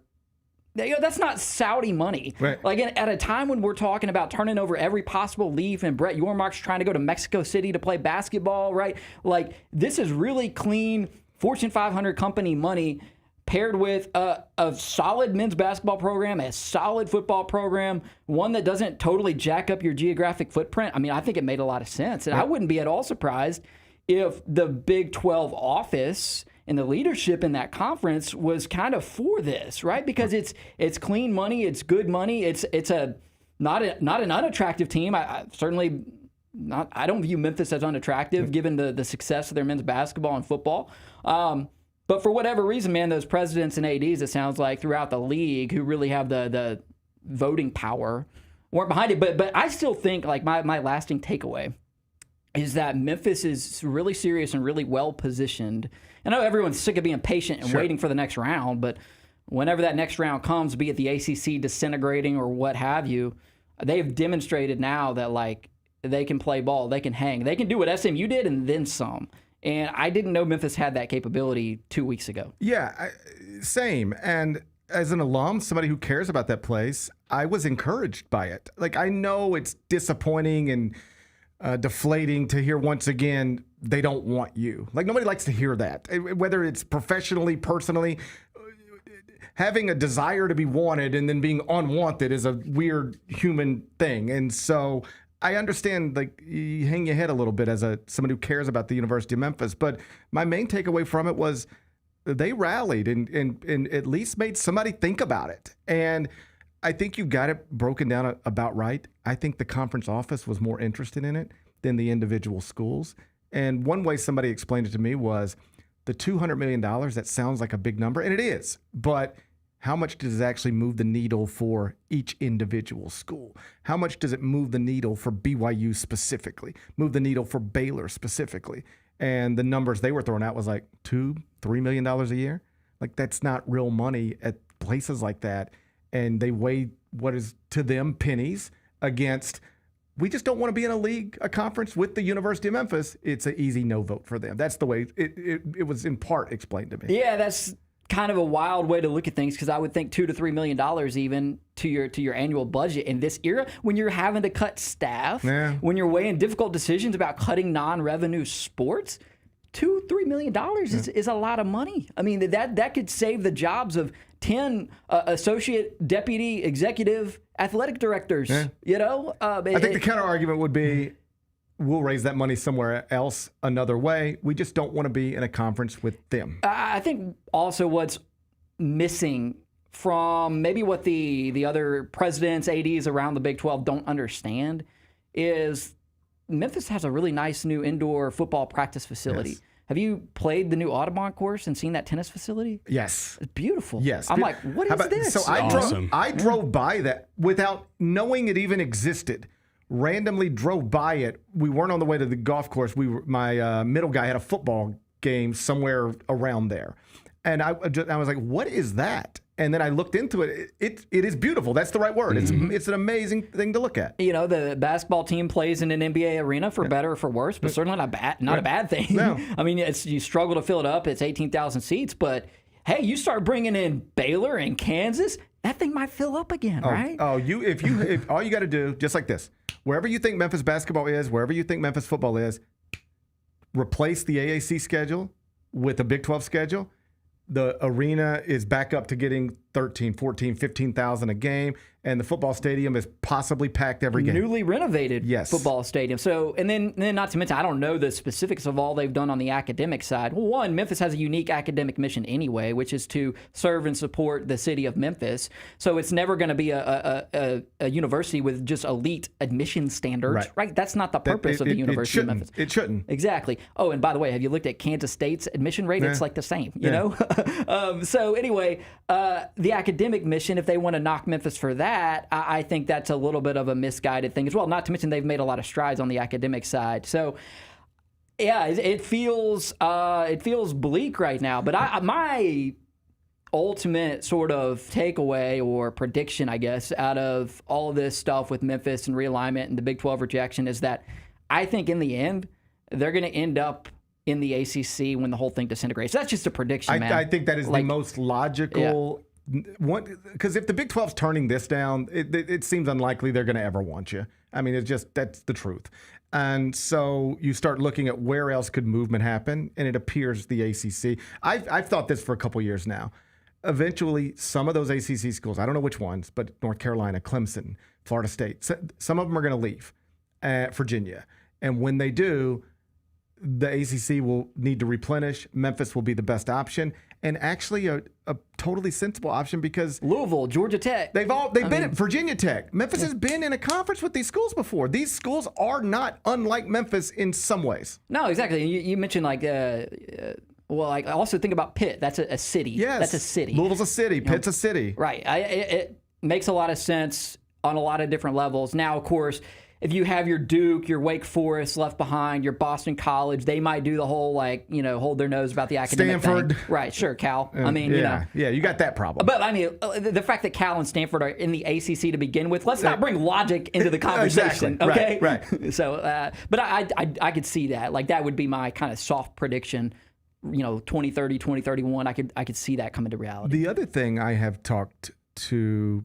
That's not Saudi money.
Right.
Like at a time when we're talking about turning over every possible leaf and Brett Yormark's trying to go to Mexico City to play basketball, right? Like this is really clean Fortune 500 company money paired with a solid men's basketball program, a solid football program, one that doesn't totally jack up your geographic footprint. I mean, I think it made a lot of sense. And I wouldn't be at all surprised if the Big 12 office and the leadership in that conference was kind of for this, right? Because it's clean money, it's good money, it's a not an unattractive team. I certainly not. I don't view Memphis as unattractive given the success of their men's basketball and football. But for whatever reason, man, those presidents and ADs, it sounds like throughout the league who really have the voting power weren't behind it. But I still think like my lasting takeaway is that Memphis is really serious and really well positioned. I know everyone's sick of being patient and waiting for the next round, but whenever that next round comes, be it the ACC disintegrating or what have you, they've demonstrated now that like they can play ball, they can hang, they can do what SMU did and then some. And I didn't know Memphis had that capability 2 weeks ago.
Yeah, same. And as an alum, somebody who cares about that place, I was encouraged by it. Like I know it's disappointing and deflating to hear once again they don't want you. Like nobody likes to hear that, whether it's professionally, personally. Having a desire to be wanted and then being unwanted is a weird human thing. And so I understand, like, you hang your head a little bit as someone who cares about the University of Memphis. But my main takeaway from it was they rallied and at least made somebody think about it. And I think you got it broken down about right. I think the conference office was more interested in it than the individual schools. And one way somebody explained it to me was the $200 million, that sounds like a big number, and it is. But how much does it actually move the needle for each individual school? How much does it move the needle for BYU specifically? Move the needle for Baylor specifically? And the numbers they were throwing out was like $2-3 million a year. Like that's not real money at places like that. And they weigh what is to them pennies against, we just don't want to be in a conference with the University of Memphis. It's an easy no vote for them. That's the way it was in part explained to me.
Yeah, that's kind of a wild way to look at things because I would think $2 to $3 million even to your annual budget in this era when you're having to cut staff, when you're weighing difficult decisions about cutting non-revenue sports. $2-3 million is a lot of money. I mean, that could save the jobs of 10 associate deputy executive athletic directors. You know,
I think the counter argument would be, we'll raise that money somewhere else another way. We just don't want to be in a conference with them.
I think also what's missing from maybe what the other presidents, ADs around the Big 12 don't understand is Memphis has a really nice new indoor football practice facility. Yes. Have you played the new Audubon course and seen that tennis facility?
Yes.
It's beautiful.
Yes.
I'm like, what is this?
So I drove by that without knowing it even existed. Randomly drove by it. We weren't on the way to the golf course. My middle guy had a football game somewhere around there. And I was like, what is that? And then I looked into it. It is beautiful. That's the right word. It's an amazing thing to look at.
You know, the basketball team plays in an NBA arena for better or for worse, but certainly not a bad thing.
No.
I mean, you struggle to fill it up. It's 18,000 seats, but hey, you start bringing in Baylor and Kansas, that thing might fill up again, right?
If all you got to do, just like this, wherever you think Memphis basketball is, wherever you think Memphis football is, replace the AAC schedule with a Big 12 schedule. The arena is back up to getting 13, 14, 15,000 a game, and the football stadium is possibly packed every game.
Newly renovated football stadium. So, and then not to mention, I don't know the specifics of all they've done on the academic side. Well, one, Memphis has a unique academic mission anyway, which is to serve and support the city of Memphis. So it's never going to be a university with just elite admission standards, right? That's not the purpose of the University of Memphis.
It shouldn't.
Exactly. Oh, and by the way, have you looked at Kansas State's admission rate? It's like the same, you know? So anyway, the academic mission, if they want to knock Memphis for that, I think that's a little bit of a misguided thing as well. Not to mention they've made a lot of strides on the academic side. So, yeah, it feels bleak right now. But my ultimate sort of takeaway or prediction, I guess, out of all this stuff with Memphis and realignment and the Big 12 rejection is that I think in the end they're going to end up in the ACC when the whole thing disintegrates. That's just a prediction, man.
I think that is the most logical because if the Big 12's turning this down, it seems unlikely they're going to ever want you. I mean, that's the truth. And so you start looking at where else could movement happen, and it appears the ACC. I've thought this for a couple years now. Eventually, some of those ACC schools, I don't know which ones, but North Carolina, Clemson, Florida State, some of them are going to leave Virginia. And when they do, the ACC will need to replenish. Memphis will be the best option, and actually a totally sensible option because
Louisville, Georgia Tech,
they've been at Virginia Tech. Memphis has been in a conference with these schools before. These schools are not unlike Memphis in some ways.
No, exactly. You mentioned I also think about Pitt. That's a city.
Yes,
that's a city.
Louisville's a city. Pitt's a city.
Right. It makes a lot of sense on a lot of different levels. Now, of course, if you have your Duke, your Wake Forest left behind, your Boston College, they might do the whole hold their nose about the academic
Stanford.
thing. Right, sure, Cal.
You got that problem.
But I mean, the fact that Cal and Stanford are in the ACC to begin with, let's not bring logic into the conversation,
exactly.
okay?
Right.
So, but I could see that. Like that would be my kind of soft prediction. 2030, 2031, I could see that coming to reality.
The other thing I have talked to,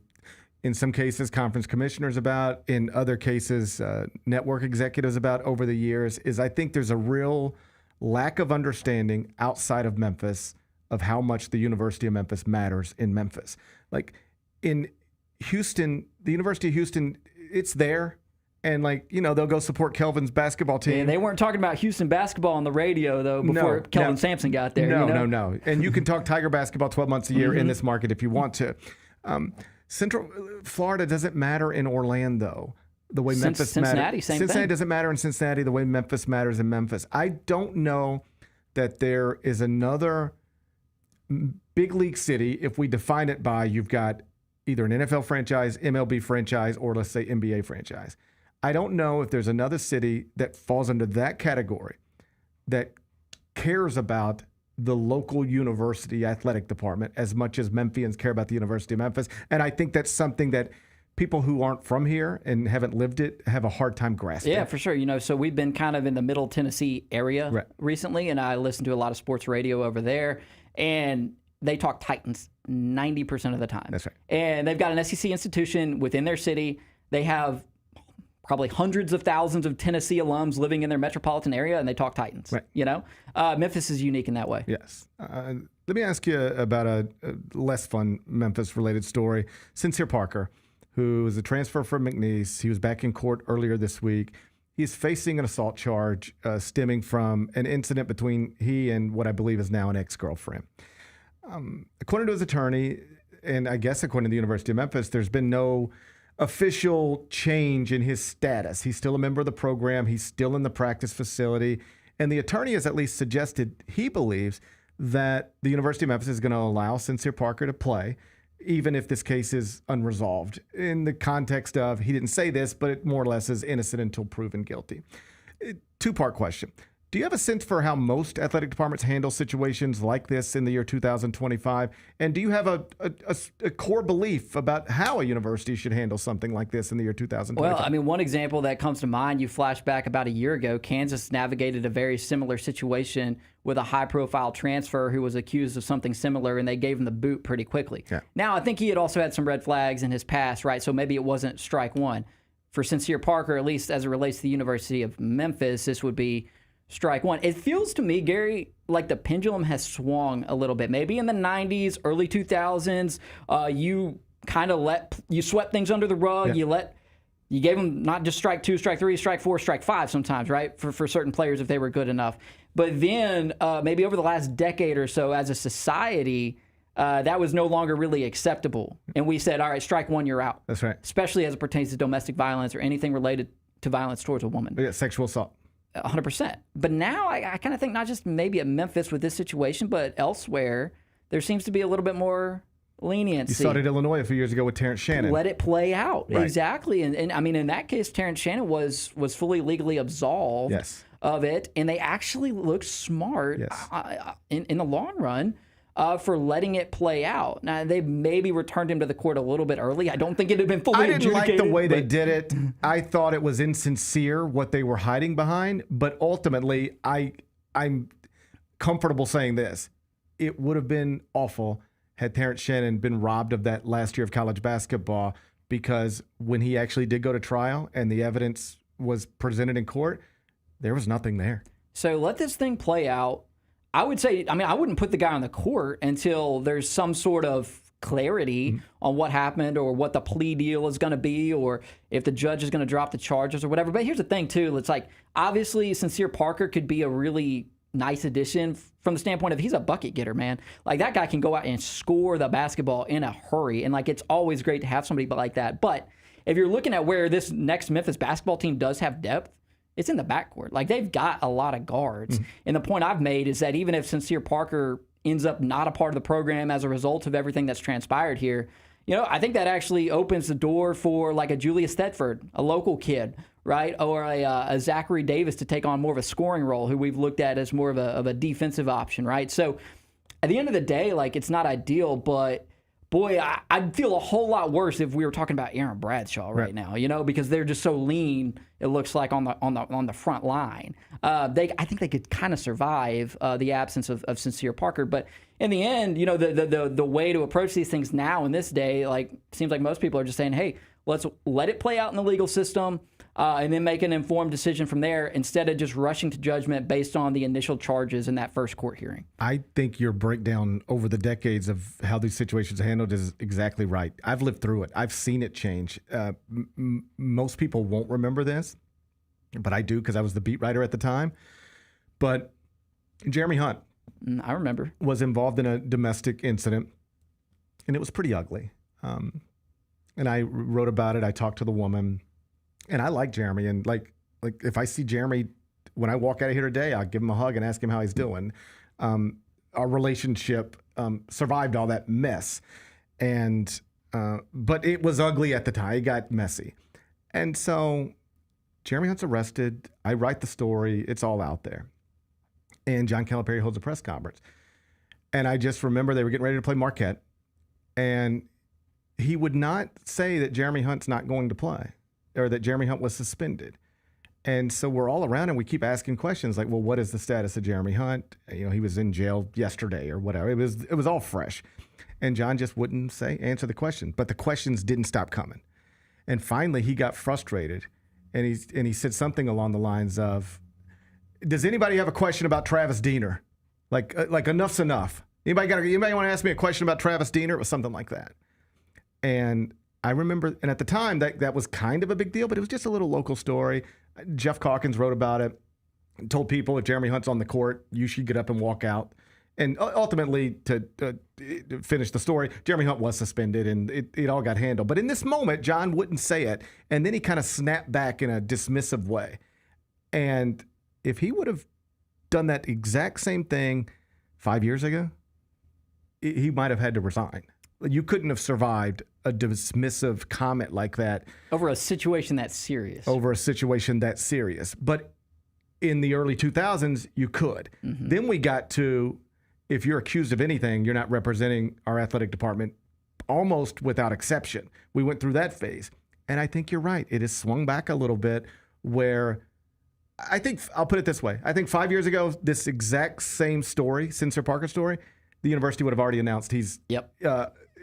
in some cases, conference commissioners about, in other cases, network executives about over the years, is I think there's a real lack of understanding outside of Memphis of how much the University of Memphis matters in Memphis. Like in Houston, the University of Houston, it's there. And they'll go support Kelvin's basketball team.
Yeah, they weren't talking about Houston basketball on the radio, though, before Kelvin Sampson got there.
No. And you can talk Tiger basketball 12 months a year in this market if you want to. Central Florida doesn't matter in Orlando the way Memphis
Cincinnati,
matters.
same
Cincinnati
thing.
doesn't matter in Cincinnati the way Memphis matters in Memphis. I don't know that there is another big league city, if we define it by you've got either an NFL franchise, MLB franchise, or let's say NBA franchise. I don't know if there's another city that falls under that category that cares about the local university athletic department as much as Memphians care about the University of Memphis. And I think that's something that people who aren't from here and haven't lived it have a hard time grasping.
Yeah, for sure. So we've been kind of in the Middle Tennessee area recently, and I listen to a lot of sports radio over there, and they talk Titans 90% of the time.
That's right.
And they've got an SEC institution within their city. They have probably hundreds of thousands of Tennessee alums living in their metropolitan area, and they talk Titans. Right. Memphis is unique in that way.
Yes. Let me ask you about a less fun Memphis-related story. Sincere Parker, who was a transfer from McNeese, he was back in court earlier this week. He's facing an assault charge stemming from an incident between he and what I believe is now an ex-girlfriend. According to his attorney, and I guess according to the University of Memphis, there's been no official change in his status. He's still a member of the program. He's still in the practice facility. And the attorney has at least suggested he believes that the University of Memphis is going to allow Sincere Parker to play, even if this case is unresolved, in the context of, he didn't say this, but it more or less is innocent until proven guilty. Two-part question. Do you have a sense for how most athletic departments handle situations like this in the year 2025? And do you have a core belief about how a university should handle something like this in the year 2025?
Well, I mean, one example that comes to mind, you flash back about a year ago, Kansas navigated a very similar situation with a high-profile transfer who was accused of something similar, and they gave him the boot pretty quickly.
Yeah.
Now, I think he had also had some red flags in his past, right? So maybe it wasn't strike one. For Sincere Parker, at least as it relates to the University of Memphis, this would be strike one. It feels to me, Gary, like the pendulum has swung a little bit. Maybe in the 90s, early 2000s, you kind of you swept things under the rug.
Yeah.
You gave them not just strike two, strike three, strike four, strike five sometimes, right? For certain players if they were good enough. But then maybe over the last decade or so as a society, that was no longer really acceptable. And we said, all right, strike one, you're out.
That's right.
Especially as it pertains to domestic violence or anything related to violence towards a woman.
Yeah, sexual assault.
100%. But now I kind of think not just maybe at Memphis with this situation, but elsewhere, there seems to be a little bit more leniency.
You saw it at Illinois a few years ago with Terrence Shannon.
Let it play out.
Right.
Exactly. And I mean, in that case, Terrence Shannon was fully legally absolved of it. And they actually looked smart in the long run for letting it play out. Now, they maybe returned him to the court a little bit early. I don't think it had been fully adjudicated.
I didn't like the way they did it. I thought it was insincere what they were hiding behind. But ultimately, I'm comfortable saying this. It would have been awful had Terrence Shannon been robbed of that last year of college basketball, because when he actually did go to trial and the evidence was presented in court, there was nothing there.
So let this thing play out. I would say, I wouldn't put the guy on the court until there's some sort of clarity on what happened or what the plea deal is going to be, or if the judge is going to drop the charges or whatever. But here's the thing, too. It's like, obviously, Sincere Parker could be a really nice addition from the standpoint of he's a bucket getter, man. Like, that guy can go out and score the basketball in a hurry. And, like, it's always great to have somebody like that. But if you're looking at where this next Memphis basketball team does have depth, it's in the backcourt. Like, they've got a lot of guards. And the point I've made is that even if Sincere Parker ends up not a part of the program as a result of everything that's transpired here, I think that actually opens the door for like a Julius Thetford, a local kid, right? Or a Zachary Davis to take on more of a scoring role, who we've looked at as more of a defensive option, right? So at the end of the day, like, it's not ideal, but boy, I'd feel a whole lot worse if we were talking about Aaron Bradshaw right now, because they're just so lean. It looks like on the front line. I think they could kind of survive the absence of Sincere Parker. But in the end, the way to approach these things now in this day, like, seems like most people are just saying, hey, let's let it play out in the legal system. And then make an informed decision from there, instead of just rushing to judgment based on the initial charges in that first court hearing.
I think your breakdown over the decades of how these situations are handled is exactly right. I've lived through it. I've seen it change. Most people won't remember this, but I do, because I was the beat writer at the time. But Jeremy Hunt,
I remember,
was involved in a domestic incident, and it was pretty ugly. And I wrote about it. I talked to the woman. And I like Jeremy, and like if I see Jeremy when I walk out of here today, I'll give him a hug and ask him how he's doing. Our relationship survived all that mess, and but it was ugly at the time. It got messy, and so Jeremy Hunt's arrested. I write the story. It's all out there, and John Calipari holds a press conference, and I just remember they were getting ready to play Marquette, and he would not say that Jeremy Hunt's not going to play, or that Jeremy Hunt was suspended. And so we're all around and we keep asking questions like, well, what is the status of Jeremy Hunt? He was in jail yesterday or whatever. It was all fresh. And John just wouldn't answer the question. But the questions didn't stop coming. And finally he got frustrated, and he said something along the lines of, does anybody have a question about Travis Diener? Like enough's enough. Anybody want to ask me a question about Travis Diener? It was something like that. And I remember, and at the time, that was kind of a big deal, but it was just a little local story. Jeff Calkins wrote about it, told people if Jeremy Hunt's on the court, you should get up and walk out. And ultimately, to finish the story, Jeremy Hunt was suspended, and it all got handled. But in this moment, John wouldn't say it, and then he kind of snapped back in a dismissive way. And if he would have done that exact same thing 5 years ago, he might have had to resign. You couldn't have survived a dismissive comment like that.
Over a situation that's serious.
But in the early 2000s, you could. Mm-hmm. Then we got to, if you're accused of anything, you're not representing our athletic department almost without exception. We went through that phase. And I think you're right. It has swung back a little bit, where I think, I'll put it this way. I think 5 years ago, this exact same story, Sincere Parker story, the university would have already announced he's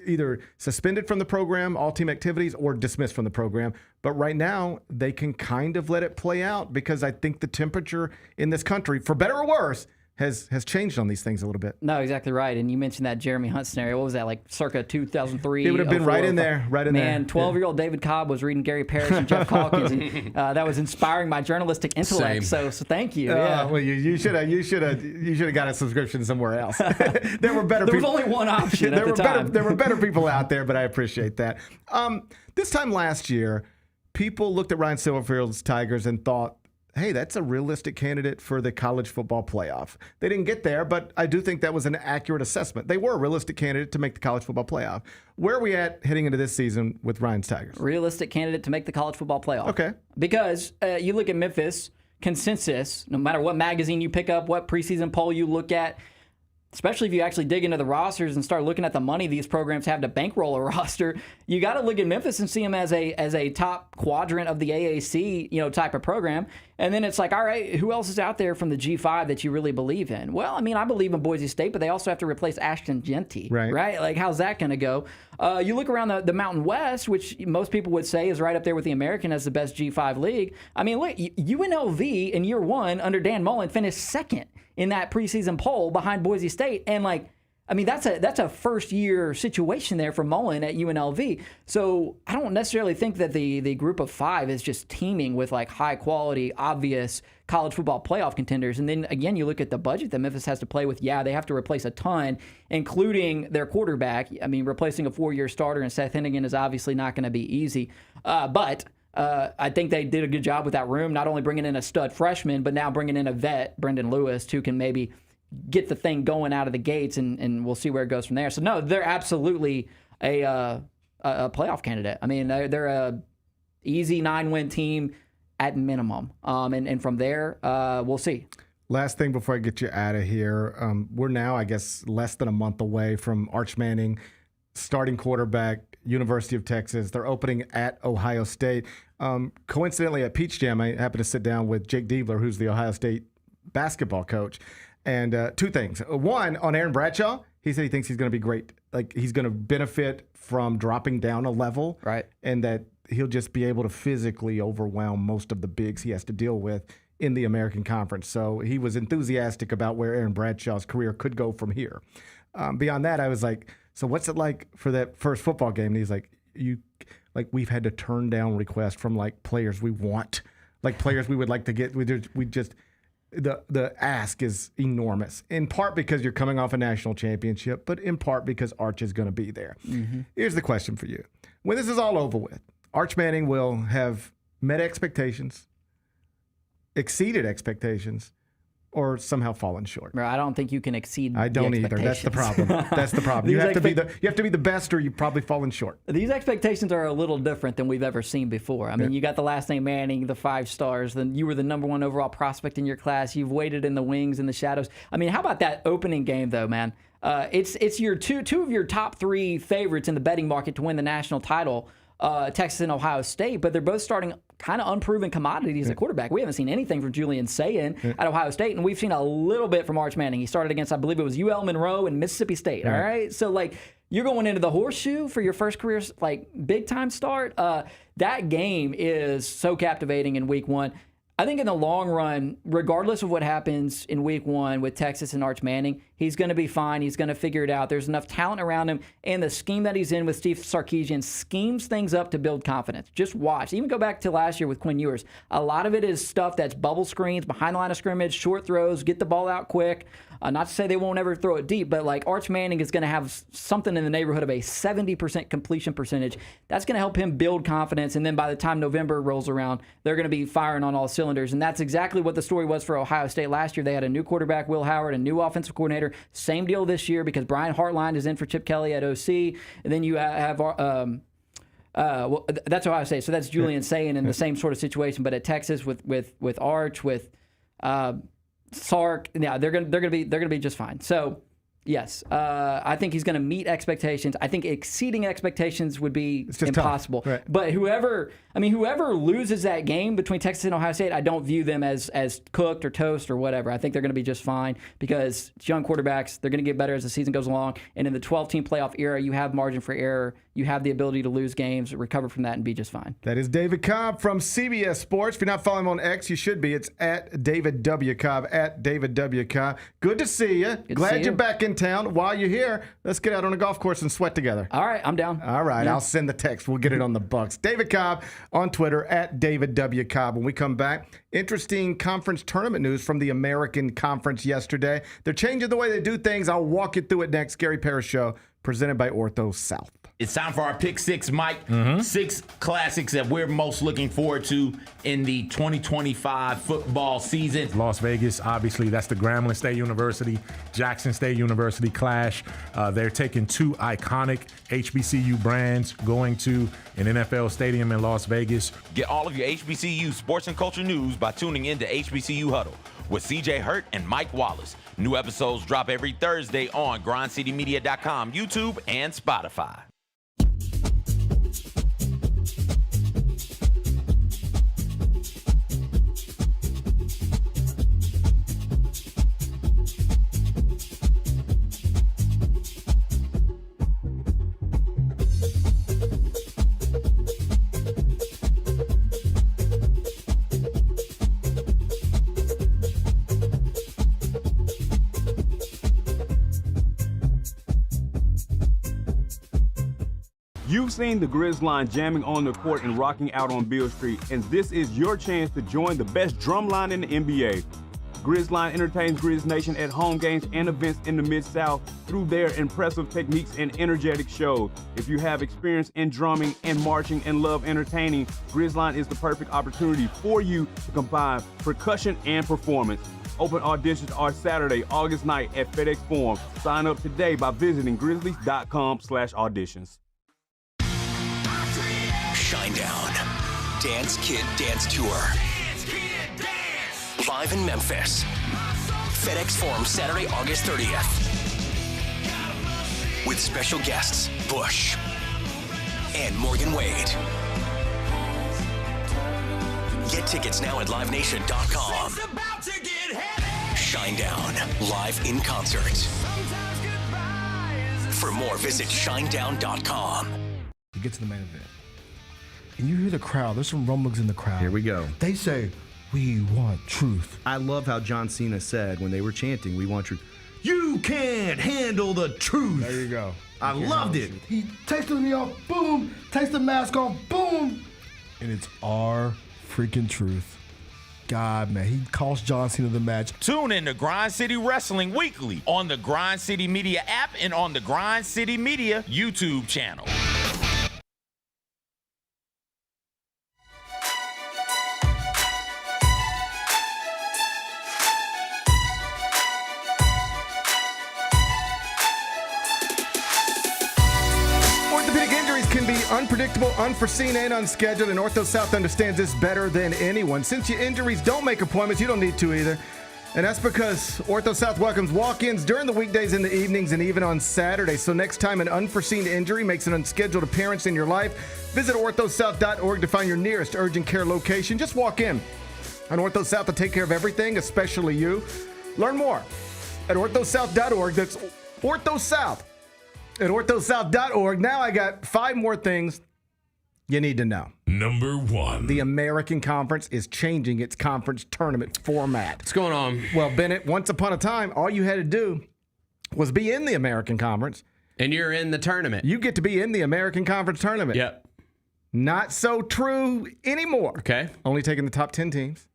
either suspended from the program, all team activities, or dismissed from the program. But right now, they can kind of let it play out, because I think the temperature in this country, for better or worse, has changed on these things a little bit.
No, exactly right. And you mentioned that Jeremy Hunt scenario. What was that, like circa 2003?
It would have been right in there.
Man, 12-year-old David Cobb was reading Gary Parrish and Jeff Calkins, and that was inspiring my journalistic intellect. So thank you.
Well, you should have got a subscription somewhere else. There were better.
There was only one option at the time.
There were better people out there, but I appreciate that. This time last year, people looked at Ryan Silverfield's Tigers and thought, hey, that's a realistic candidate for the college football playoff. They didn't get there, but I do think that was an accurate assessment. They were a realistic candidate to make the college football playoff. Where are we at heading into this season with Ryan's Tigers?
Realistic candidate to make the college football playoff.
Okay.
Because you look at Memphis, consensus, no matter what magazine you pick up, what preseason poll you look at, especially if you actually dig into the rosters and start looking at the money these programs have to bankroll a roster, you got to look at Memphis and see them as a top quadrant of the AAC, type of program. And then it's like, all right, who else is out there from the G5 that you really believe in? Well, I mean, I believe in Boise State, but they also have to replace Ashton Genty, right? Like, how's that going to go? You look around the Mountain West, which most people would say is right up there with the American as the best G5 league. I mean, look, UNLV in year one under Dan Mullen finished second in that preseason poll behind Boise State. And that's a first-year situation there for Mullen at UNLV. So I don't necessarily think that the group of five is just teeming with like high-quality, obvious college football playoff contenders. And then, again, you look at the budget that Memphis has to play with. Yeah, they have to replace a ton, including their quarterback. I mean, replacing a 4-year starter and Seth Hennigan is obviously not going to be easy. But I think they did a good job with that room, not only bringing in a stud freshman, but now bringing in a vet, Brendan Lewis, who can maybe get the thing going out of the gates, and we'll see where it goes from there. So, no, they're absolutely a playoff candidate. I mean, they're a easy 9-win team at minimum. And from there, we'll see.
Last thing before I get you out of here, we're now, I guess, less than a month away from Arch Manning, starting quarterback, University of Texas. They're opening at Ohio State. Coincidentally, at Peach Jam, I happened to sit down with Jake Diebler, who's the Ohio State basketball coach. And two things. One, on Aaron Bradshaw, he said he thinks he's going to be great. Like, he's going to benefit from dropping down a level.
Right.
And that he'll just be able to physically overwhelm most of the bigs he has to deal with in the American Conference. So he was enthusiastic about where Aaron Bradshaw's career could go from here. Beyond that, I was like, so what's it like for that first football game? And he's like, we've had to turn down requests from like players we want, like players we would like to get. We just the ask is enormous, in part because you're coming off a national championship, but in part because Arch is going to be there. Mm-hmm. Here's the question for you. When this is all over with, Arch Manning will have met expectations, exceeded expectations, or somehow fallen short.
I don't think you can exceed.
I don't either. That's the problem. That's the problem. You have to be the best, or you've probably fallen short.
These expectations are a little different than we've ever seen before. I mean, you got the last name Manning, the 5 stars. Then you were the number 1 overall prospect in your class. You've waited in the wings and the shadows. I mean, how about that opening game though, man? It's your two of your top 3 favorites in the betting market to win the national title. Texas and Ohio State, but they're both starting kind of unproven commodities at quarterback. We haven't seen anything from Julian Sayin at Ohio State, and we've seen a little bit from Arch Manning. He started against, I believe it was UL Monroe and Mississippi State, all right? So, like, you're going into the horseshoe for your first career, like, big-time start. That game is so captivating in week 1. I think in the long run, regardless of what happens in week 1 with Texas and Arch Manning, he's going to be fine. He's going to figure it out. There's enough talent around him, and the scheme that he's in with Steve Sarkisian schemes things up to build confidence. Just watch. Even go back to last year with Quinn Ewers. A lot of it is stuff that's bubble screens, behind the line of scrimmage, short throws, get the ball out quick. Not to say they won't ever throw it deep, but like Arch Manning is going to have something in the neighborhood of a 70% completion percentage. That's going to help him build confidence, and then by the time November rolls around, they're going to be firing on all cylinders. And that's exactly what the story was for Ohio State last year. They had a new quarterback, Will Howard, a new offensive coordinator. Same deal this year because Brian Hartline is in for Chip Kelly at OC. And then you have well, that's Ohio State. So that's Julian Sayin in the same sort of situation, but at Texas with Arch, with Sark, yeah, they're gonna be just fine. So yes, I think he's gonna meet expectations. I think exceeding expectations would be impossible. Right. But whoever loses that game between Texas and Ohio State, I don't view them as cooked or toast or whatever. I think they're gonna be just fine because it's young quarterbacks. They're gonna get better as the season goes along. And in the 12-team playoff era, you have margin for error. You have the ability to lose games, recover from that, and be just fine.
That is David Cobb from CBS Sports. If you're not following him on X, you should be. It's at David W. Cobb, at David W. Cobb. Good to see you. Glad you're back in town. While you're here, let's get out on a golf course and sweat together.
All right, I'm down.
All right, I'll send the text. We'll get it on the Bucks. David Cobb on Twitter, at David W. Cobb. When we come back, interesting conference tournament news from the American Conference yesterday. They're changing the way they do things. I'll walk you through it next. Gary Parrish Show, presented by Ortho South.
It's time for our Pick 6, Mike. 6 classics that we're most looking forward to in the 2025 football season.
Las Vegas, obviously, that's the Grambling State University, Jackson State University clash. They're taking 2 iconic HBCU brands going to an NFL stadium in Las Vegas.
Get all of your HBCU sports and culture news by tuning in to HBCU Huddle with CJ Hurt and Mike Wallace. New episodes drop every Thursday on grindcitymedia.com, YouTube, and Spotify.
seen the Grizz line jamming on the court and rocking out on Beale Street, and this is your chance to join the best drum line in the NBA. Grizz line entertains Grizz Nation at home games and events in the Mid-South through their impressive techniques and energetic shows. If you have experience in drumming and marching and love entertaining, Grizz line is the perfect opportunity for you to combine percussion and performance. Open auditions are Saturday, August 9th at FedEx Forum. Sign up today by visiting grizzlies.com/auditions.
Shinedown. Dance Kid Dance Tour. Live in Memphis. FedEx Forum Saturday, August 30th. With special guests, Bush and Morgan Wade. Get tickets now at livenation.com. Shinedown, live in concert. For more, visit shinedown.com.
You get to the main event, and you hear the crowd. There's some rumblings in the crowd.
Here we go.
They say, "We want truth."
I love how John Cena said when they were chanting, "We want truth." You can't handle the truth.
There you go.
I loved it.
He takes the knee off, boom. Takes the mask off, boom. And it's our freaking truth. God, man, he cost John Cena the match.
Tune in to Grind City Wrestling weekly on the Grind City Media app and on the Grind City Media YouTube channel.
Can be unpredictable, unforeseen, and unscheduled, and Ortho South understands this better than anyone. Since your injuries don't make appointments, you don't need to either. And that's because Ortho South welcomes walk-ins during the weekdays, in the evenings, and even on Saturdays. So next time an unforeseen injury makes an unscheduled appearance in your life, visit orthosouth.org to find your nearest urgent care location. Just walk in. And Ortho South will take care of everything, especially you. Learn more at orthosouth.org. That's Ortho South. At orthosouth.org. Now I got 5 more things you need to know.
Number 1.
The American Conference is changing its conference tournament format.
What's going on?
Well, Bennett, once upon a time, all you had to do was be in the American Conference.
And you're in the tournament.
You get to be in the American Conference tournament.
Yep.
Not so true anymore.
Okay.
Only taking the top 10 teams.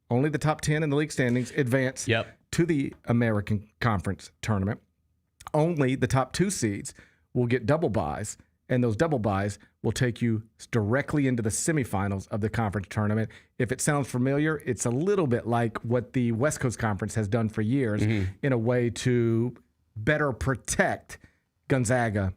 Only the top 10 in the league standings advance to the American Conference tournament. Only the top 2 seeds will get double buys, and those double buys will take you directly into the semifinals of the conference tournament. If it sounds familiar, it's a little bit like what the West Coast Conference has done for years in a way to better protect Gonzaga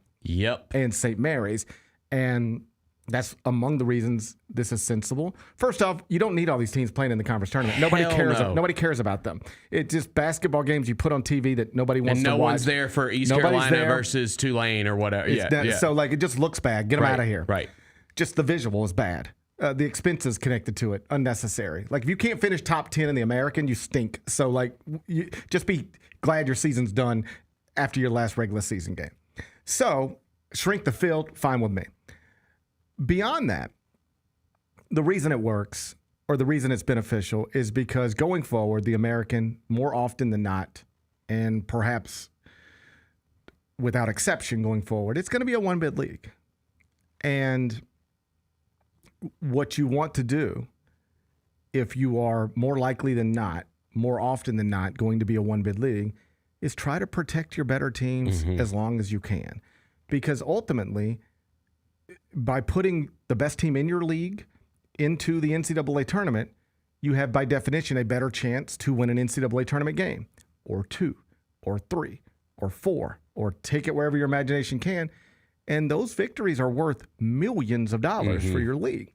and St. Mary's. And that's among the reasons this is sensible. First off, you don't need all these teams playing in the conference tournament. Nobody cares about them. It's just basketball games you put on TV that nobody wants to watch.
And no one's there for East Carolina versus Tulane or whatever.
So, like, it just looks bad. Get them out of here.
Right.
Just the visual is bad. The expenses connected to it, unnecessary. Like, if you can't finish top 10 in the American, you stink. So, like, just be glad your season's done after your last regular season game. So, shrink the field, fine with me. Beyond that, the reason it works or the reason it's beneficial is because going forward, the American, more often than not, and perhaps without exception going forward, it's going to be a one-bid league. And what you want to do, if you are more likely than not, more often than not, going to be a one-bid league, is try to protect your better teams as long as you can. Because ultimately, by putting the best team in your league into the NCAA tournament, you have, by definition, a better chance to win an NCAA tournament game, or 2, or 3, or 4, or take it wherever your imagination can. And those victories are worth millions of dollars for your league.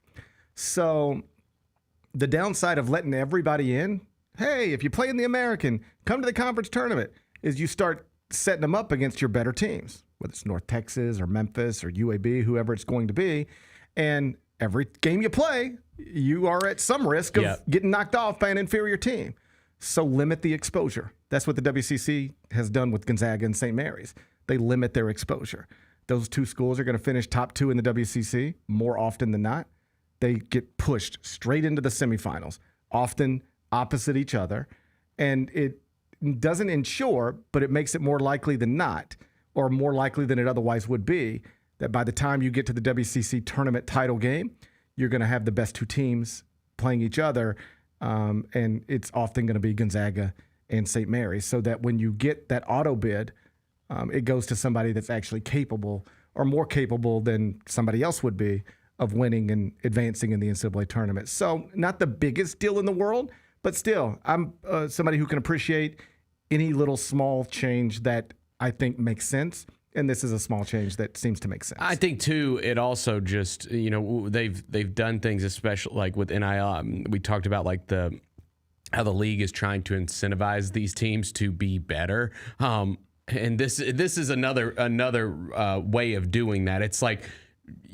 So the downside of letting everybody in, hey, if you play in the American, come to the conference tournament, is you start setting them up against your better teams, whether it's North Texas or Memphis or UAB, whoever it's going to be. And every game you play, you are at some risk of getting knocked off by an inferior team. So limit the exposure. That's what the WCC has done with Gonzaga and St. Mary's. They limit their exposure. Those 2 schools are going to finish top 2 in the WCC more often than not. They get pushed straight into the semifinals, often opposite each other. And it doesn't ensure, but it makes it more likely than not, or more likely than it otherwise would be, that by the time you get to the WCC tournament title game, you're going to have the best two teams playing each other, and it's often going to be Gonzaga and St. Mary's, so that when you get that auto bid, it goes to somebody that's actually capable or more capable than somebody else would be of winning and advancing in the NCAA tournament. So not the biggest deal in the world, but still, I'm somebody who can appreciate any little small change that I think makes sense. And this is a small change that seems to make sense.
I think too, it also just, they've done things, especially like with NIL. We talked about like how the league is trying to incentivize these teams to be better. And this is another way of doing that. It's like,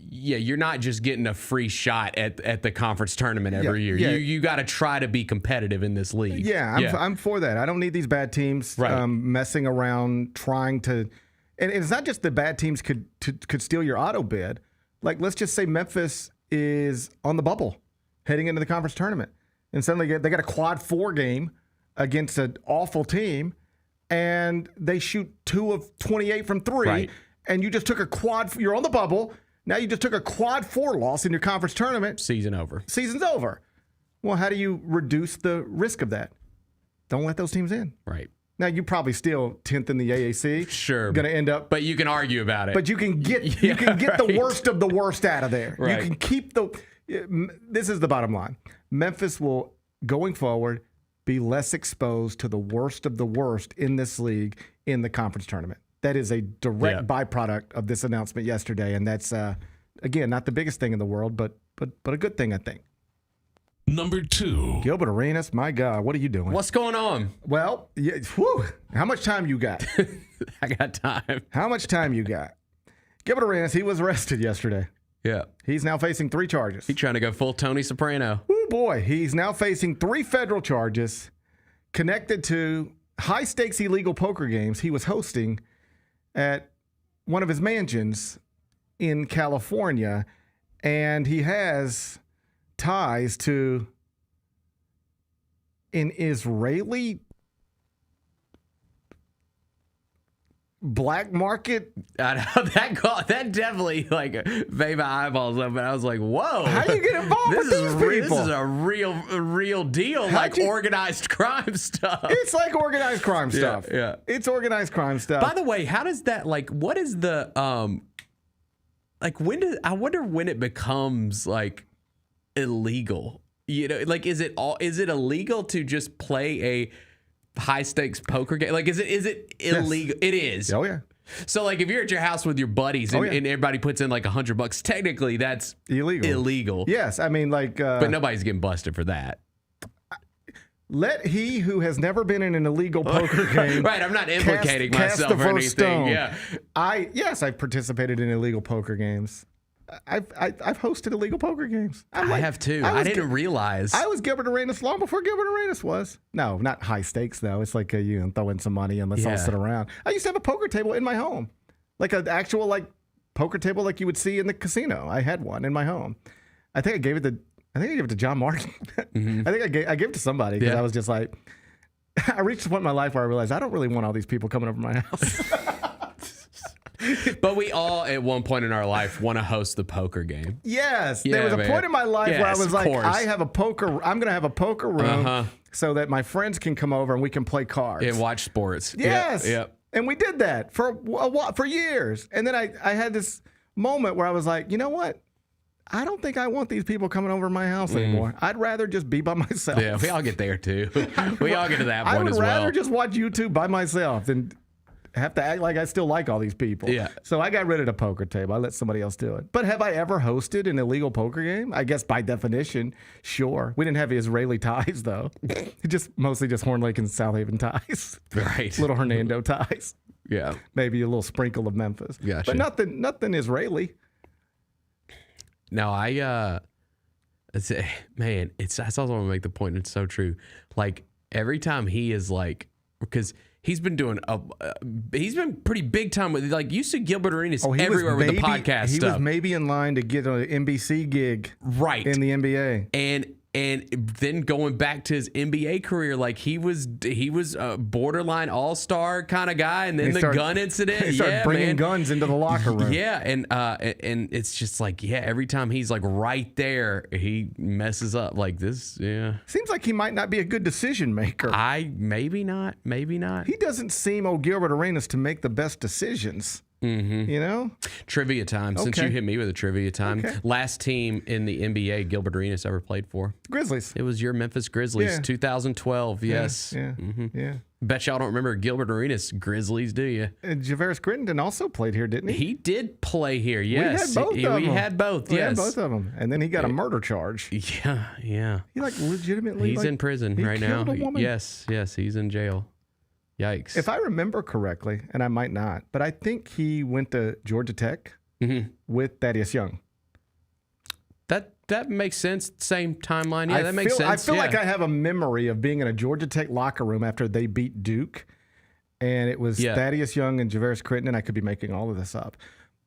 yeah, you're not just getting a free shot at the conference tournament every year.
Yeah.
You got to try to be competitive in this league.
Yeah, I'm for that. I don't need these bad teams messing around, trying to. And it's not just the bad teams could steal your auto bid. Like, let's just say Memphis is on the bubble heading into the conference tournament, and suddenly they got a quad 4 game against an awful team, and they shoot 2 of 28 from 3, and you just took a quad. You're on the bubble. Now you just took a quad 4 loss in your conference tournament.
Season's over.
Well, how do you reduce the risk of that? Don't let those teams in.
Right.
Now, you probably still 10th in the AAC.
Sure.
Going to end up.
But you can argue about it.
But you can get the worst of the worst out of there.
Right.
You can keep this is the bottom line. Memphis will, going forward, be less exposed to the worst of the worst in this league in the conference tournament. That is a direct byproduct of this announcement yesterday. And that's, again, not the biggest thing in the world, but a good thing, I think.
Number 2.
Gilbert Arenas, my God, what are you doing?
What's going on?
Well, how much time you got?
I got time.
How much time you got? Gilbert Arenas, he was arrested yesterday.
Yeah.
He's now facing 3 charges.
He's trying to go full Tony Soprano.
Oh, boy. He's now facing 3 federal charges connected to high-stakes illegal poker games he was hosting at one of his mansions in California. And he has ties to an Israeli black market.
I know that definitely made my eyeballs up, and I was like, "Whoa!
How do you get involved with these people?
This is a real deal, organized crime stuff."
It's like organized crime stuff.
Yeah,
it's organized crime stuff.
By the way, how does that what is the I wonder when it becomes illegal? Is it illegal to just play a high stakes poker game? Is it illegal? Yes. It is.
Oh yeah.
So if you're at your house with your buddies and everybody puts in $100, technically that's illegal.
Yes, I mean
but nobody's getting busted for that.
Let he who has never been in an illegal poker game.
Right, I'm not implicating myself or anything.
Stone.
Yeah.
I've participated in illegal poker games. I've hosted illegal poker games.
I have too. I didn't realize.
I was Gilbert Arenas long before Gilbert Arenas was. No, not high stakes though. It's throw in some money and let's all sit around. I used to have a poker table in my home, an actual poker table like you would see in the casino. I had one in my home. I think I gave it to John Martin. Mm-hmm. I think I gave it to somebody because I was just I reached a point in my life where I realized I don't really want all these people coming over my house.
But we all, at one point in our life, want to host the poker game.
Yes. There was a point in my life where I was I'm going to have a poker room so that my friends can come over and we can play cards.
And watch sports.
Yes.
Yep.
And we did that for years. And then I had this moment where I was like, you know what? I don't think I want these people coming over my house anymore. I'd rather just be by myself.
Yeah, we all get there too. We all get to that point as well.
I would rather just watch YouTube by myself than have to act like I still like all these people.
Yeah.
So I got rid of the poker table. I let somebody else do it. But have I ever hosted an illegal poker game? I guess by definition, sure. We didn't have Israeli ties though. mostly just Horn Lake and South Haven ties.
Right.
Little Hernando ties.
Yeah.
Maybe a little sprinkle of Memphis.
Gotcha.
But nothing Israeli.
No, I also want to make the point. It's so true. Every time he is because he's been doing he's been pretty big time with you see Gilbert Arenas everywhere with the podcast
he
stuff.
Was maybe in line to get an NBC gig
right
in the NBA.
And And then going back to his NBA career, like he was a borderline all-star kind of guy, and then the gun incident.
He started bringing guns into the locker room.
Yeah, and it's just like, yeah, every time he's like right there, he messes up like this. Yeah,
seems like he might not be a good decision maker.
Maybe not.
He doesn't seem Gilbert Arenas to make the best decisions.
Mm-hmm.
You know?
Trivia time. Since you hit me with a trivia time. Okay. Last team in the NBA Gilbert Arenas ever played for?
Grizzlies.
It was your Memphis Grizzlies,
Yeah.
2012. Yes.
Yeah.
Mm-hmm.
Yeah.
Bet y'all don't remember Gilbert Arenas Grizzlies, do you?
Javaris Crittenden also played here, didn't he?
He did play here, yes.
We had
both,
We
yes.
had both of them. And then he got a murder charge.
Yeah.
He like legitimately
He's in prison right now.
killed a woman?
Yes, he's in jail. Yikes.
If I remember correctly, and I might not, but I think he went to Georgia Tech with Thaddeus Young.
That makes sense. Same timeline. Yeah, that makes sense.
I feel like I have a memory of being in a Georgia Tech locker room after they beat Duke, and it was Thaddeus Young and Javaris Crittenden. I could be making all of this up,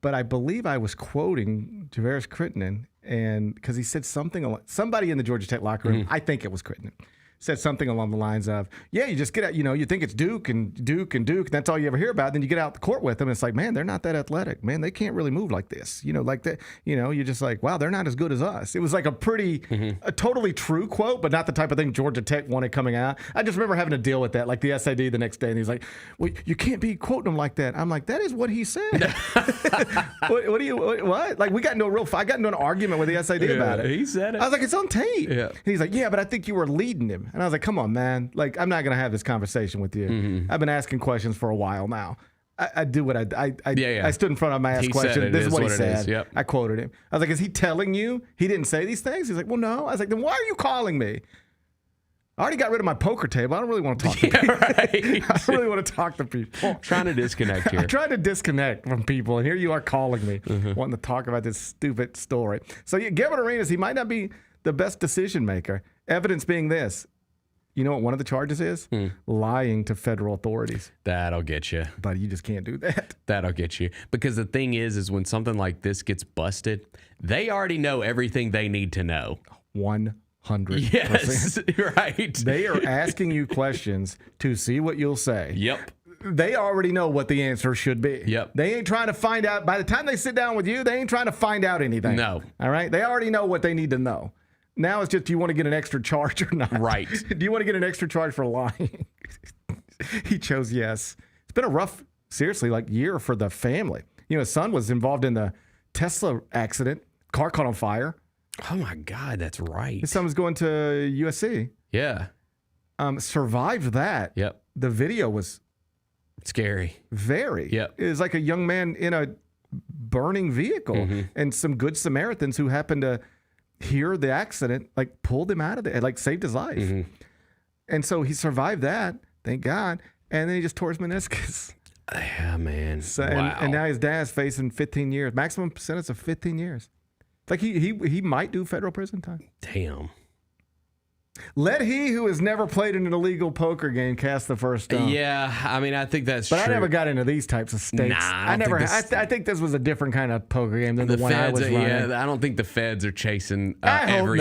but I believe I was quoting Javaris Crittenden, and because he said somebody in the Georgia Tech locker room, I think it was Crittenden, said something along the lines of, yeah, you just get out, you think it's Duke, and that's all you ever hear about. Then you get out the court with them, and it's like, man, they're not that athletic. Man, they can't really move like this. Like that, you're just like, wow, they're not as good as us. It was like a totally true quote, but not the type of thing Georgia Tech wanted coming out. I just remember having to deal with that, like the SAD the next day, and he's like, well, you can't be quoting him like that. I'm like, that is what he said. What? Like, we got into a real fight. I got into an argument with the SAD about it.
He said it.
I was like, it's on tape.
Yeah.
And he's like, yeah, but I think you were leading him. And I was like, come on, man. Like, I'm not going to have this conversation with you. I've been asking questions for a while now. I do what I stood in front of him, I asked questions. This is what he said.
Yep.
I quoted him. I was like, is he telling you he didn't say these things? He's like, well, no. I was like, then why are you calling me? I already got rid of my poker table. I don't really want to talk to people. Right. I don't really want to talk to people.
Trying to disconnect here.
I'm trying to disconnect from people, and here you are calling me, wanting to talk about this stupid story. So Gilbert Arenas, he might not be the best decision maker. Evidence being this. You know what one of the charges is? Lying to federal authorities.
That'll get you.
But you just can't do that.
That'll get you. Because the thing is when something like this gets busted, they already know everything they need to know.
100%.
Yes, right.
They are asking you questions to see what you'll say.
Yep.
They already know what the answer should be.
Yep.
They ain't trying to find out. By the time they sit down with you, they ain't trying to find out anything.
No.
All right? They already know what they need to know. Now it's just, do you want to get an extra charge or not?
Right.
Do you want to get an extra charge for lying? He chose yes. It's been a rough, seriously, year for the family. His son was involved in the Tesla accident. Car caught on fire.
Oh, my God, that's right.
His son was going to USC.
Yeah.
Survived that.
Yep.
The video was
scary.
Very.
Yep.
It was like a young man in a burning vehicle, and some good Samaritans who happened to hear the accident, pulled him out of there, saved his life. And so he survived that, thank God. And then he just tore his meniscus.
Yeah, man.
So,
wow.
and now his dad's facing 15 years, maximum sentence of 15 years. He might do federal prison time.
Damn.
Let he who has never played in an illegal poker game cast the first stone.
Yeah, I mean, I think that's
but
true.
I never got into these types of stakes.
Nah,
I think this was a different kind of poker game than the one I was running.
Yeah, I don't think the feds are chasing every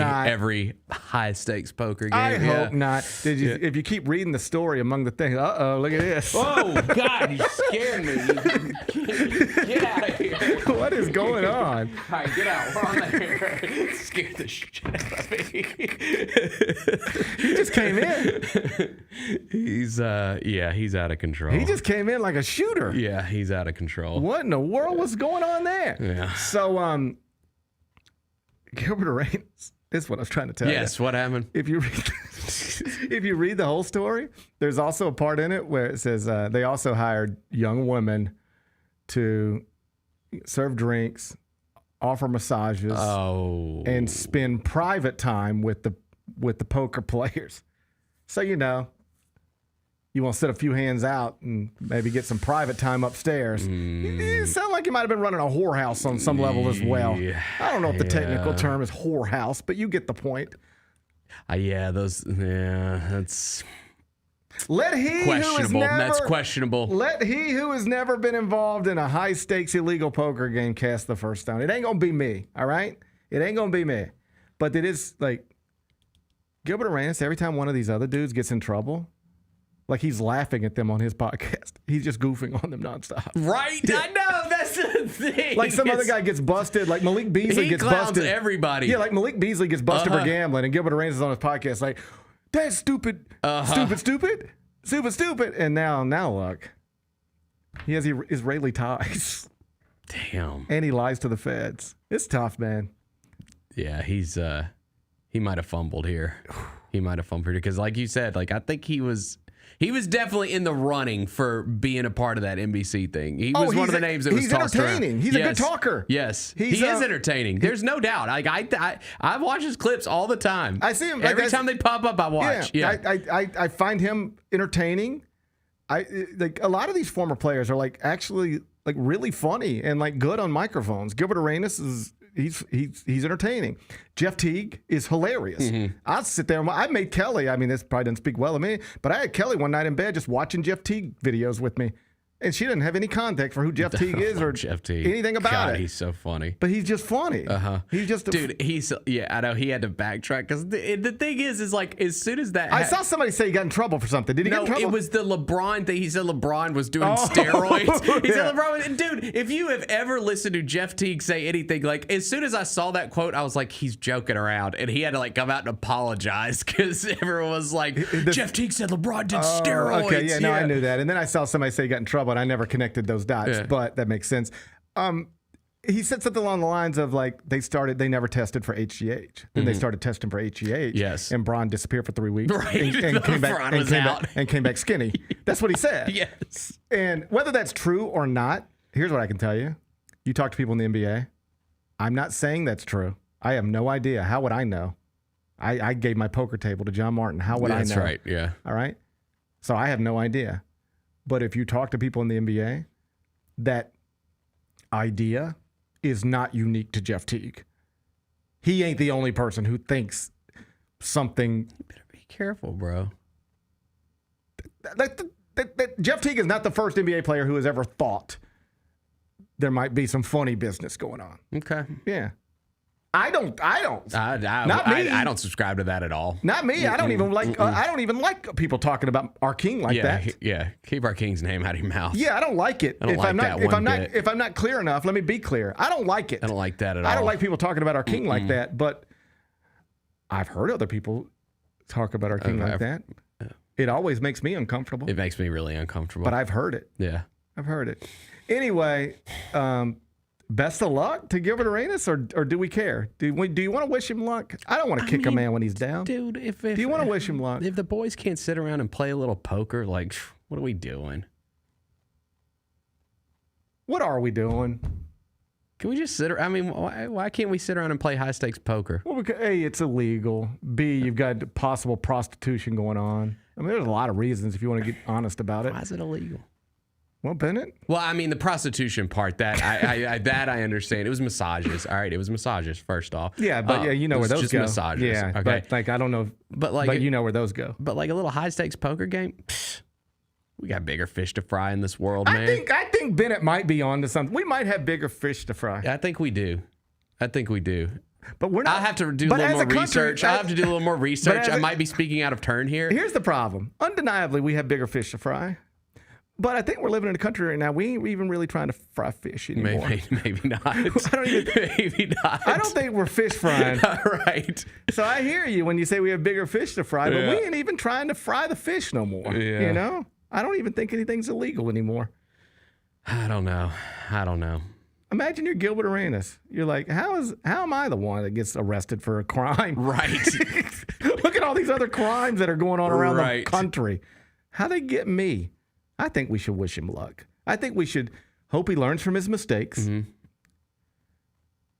high stakes poker game.
I hope not. If you keep reading the story among the things, look at this.
Oh God, you scared me. Get out of here.
What is going on?
All right, get out. We're on there. Scared the shit out of me.
He just came in.
He's out of control.
He just came in like a shooter.
Yeah, he's out of control.
What in the world was going on there?
Yeah.
So, Gilbert Arenas, this is what I was trying to tell you.
Yes, what happened?
If you read the whole story, there's also a part in it where it says they also hired young women to serve drinks, offer massages, and spend private time with the poker players. So, you want to set a few hands out and maybe get some private time upstairs. It sounds like you might have been running a whorehouse on some level as well. I don't know if the technical term is whorehouse, but you get the point.
That's
Let he
questionable. That's questionable.
Let he who has never been involved in a high-stakes illegal poker game cast the first stone. It ain't going to be me, all right? It ain't going to be me. But it is Gilbert Arenas, every time one of these other dudes gets in trouble, like he's laughing at them on his podcast. He's just goofing on them nonstop.
Right? Yeah. I know. That's the thing.
Like some other guy gets busted. Like Malik Beasley gets busted.
Everybody.
Yeah, like Malik Beasley gets busted for gambling, and Gilbert Arenas is on his podcast like, that's stupid, stupid. And now look, he has Israeli ties.
Damn.
And he lies to the feds. It's tough, man.
Yeah, he might have fumbled here. He might have fumbled because, like you said, like I think he was definitely in the running for being a part of that NBC thing. He was one of the names that was tossed around.
He's entertaining. He's a good talker.
Yes, he is entertaining. There's no doubt. Like I watch his clips all the time.
I see him
every time they pop up. I watch. Yeah.
I find him entertaining. Like a lot of these former players are like actually like really funny and like good on microphones. Gilbert Arenas is. He's entertaining. Jeff Teague is hilarious. Mm-hmm. I'll sit there. I made Kelly. I mean, this probably doesn't speak well of me, but I had Kelly one night in bed just watching Jeff Teague videos with me. And she didn't have any context for who Jeff Teague is or
Jeff Teague.
Anything about it.
He's so funny.
But he's just funny. He's just
dude. I know he had to backtrack because the thing is like as soon as that
I saw somebody say he got in trouble for something. Did he get in trouble?
It was the LeBron thing. He said LeBron was doing steroids. He said LeBron. Dude, if you have ever listened to Jeff Teague say anything, like as soon as I saw that quote, I was like, he's joking around, and he had to like come out and apologize because everyone was like, Jeff Teague said LeBron did steroids.
Okay, yeah, no, I knew that, and then I saw somebody say he got in trouble, and I never connected those dots, but that makes sense. He said something along the lines of like they never tested for HGH. Then they started testing for HGH.
Yes.
And Bron disappeared for 3 weeks.
Right.
And came back skinny. That's what he said.
Yes.
And whether that's true or not, here's what I can tell you. You talk to people in the NBA. I'm not saying that's true. I have no idea. How would I know? I gave my poker table to John Martin. How would I know?
That's right. Yeah.
All right. So I have no idea. But if you talk to people in the NBA, that idea is not unique to Jeff Teague. He ain't the only person who thinks something.
You better be careful, bro.
Jeff Teague is not the first NBA player who has ever thought there might be some funny business going on.
Okay.
Yeah. I don't. Not me.
I don't subscribe to that at all.
Not me. I don't even like. I don't even like people talking about our king like that.
Yeah. Keep our king's name out of your mouth.
Yeah, I don't like it.
If
I'm not clear enough, let me be clear. I don't like it.
I don't like that at all.
I don't like people talking about our king like that. But I've heard other people talk about our king like that. It always makes me uncomfortable.
It makes me really uncomfortable.
But I've heard it.
Yeah,
I've heard it. Anyway. Best of luck to Gilbert Arenas, or do we care? Do you want to wish him luck? I don't want to kick a man when he's down.
Dude, do
you want to wish him luck?
If the boys can't sit around and play a little poker, like, what are we doing?
What are we doing?
Can we just sit around? I mean, why can't we sit around and play high-stakes poker?
Well, because, A, it's illegal. B, you've got possible prostitution going on. I mean, there's a lot of reasons if you want to get honest about it.
Why is it illegal?
Well, Bennett?
Well, I mean, the prostitution part, that I understand. It was massages. All right, it was massages, first off.
Yeah, but you know where those
just
go.
Massages.
Yeah,
okay.
But like, I don't know. But you know where those go.
But like a little high-stakes poker game, we got bigger fish to fry in this world, man.
I think Bennett might be on to something. We might have bigger fish to fry.
I think we do.
But we're not.
I'll have to do a little more research. I'll have to do a little more research. I might be speaking out of turn here.
Here's the problem. Undeniably, we have bigger fish to fry. But I think we're living in a country right now. We ain't even really trying to fry fish anymore.
Maybe not.
Maybe not. I don't think we're fish frying.
Right.
So I hear you when you say we have bigger fish to fry, but we ain't even trying to fry the fish no more. Yeah. You know? I don't even think anything's illegal anymore.
I don't know.
Imagine you're Gilbert Arenas. You're like, how am I the one that gets arrested for a crime?
Right.
Look at all these other crimes that are going on around the country. How they get me? I think we should wish him luck. I think we should hope he learns from his mistakes.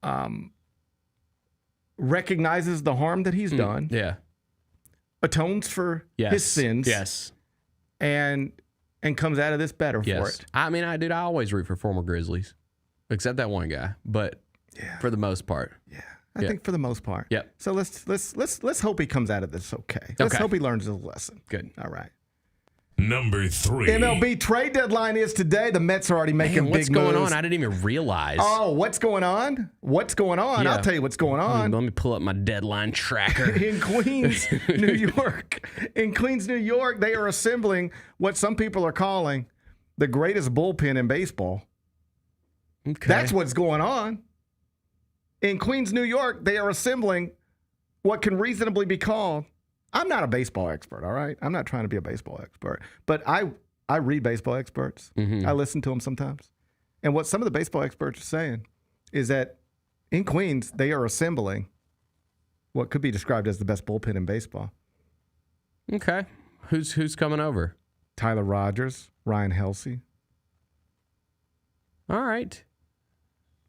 Mm-hmm. Recognizes the harm that he's done.
Yeah.
Atones for his sins.
Yes.
And comes out of this better for it.
I mean, I always root for former Grizzlies, except that one guy. But for the most part,
I think for the most part.
Yep.
So let's hope he comes out of this okay. Let's hope he learns his lesson.
Good.
All right.
Number 3.
MLB trade deadline is today. The Mets are already making big moves.
What's going on? I didn't even realize.
Oh, what's going on? What's going on?
Yeah.
I'll tell you what's going on.
Let me pull up my deadline tracker.
In Queens, New York. In Queens, New York, they are assembling what some people are calling the greatest bullpen in baseball.
Okay.
That's what's going on. In Queens, New York, they are assembling what can reasonably be called. I'm not a baseball expert, all right? I'm not trying to be a baseball expert. But I read baseball experts. I listen to them sometimes. And what some of the baseball experts are saying is that in Queens, they are assembling what could be described as the best bullpen in baseball.
Okay. Who's coming over?
Tyler Rogers, Ryan Helsey.
All right.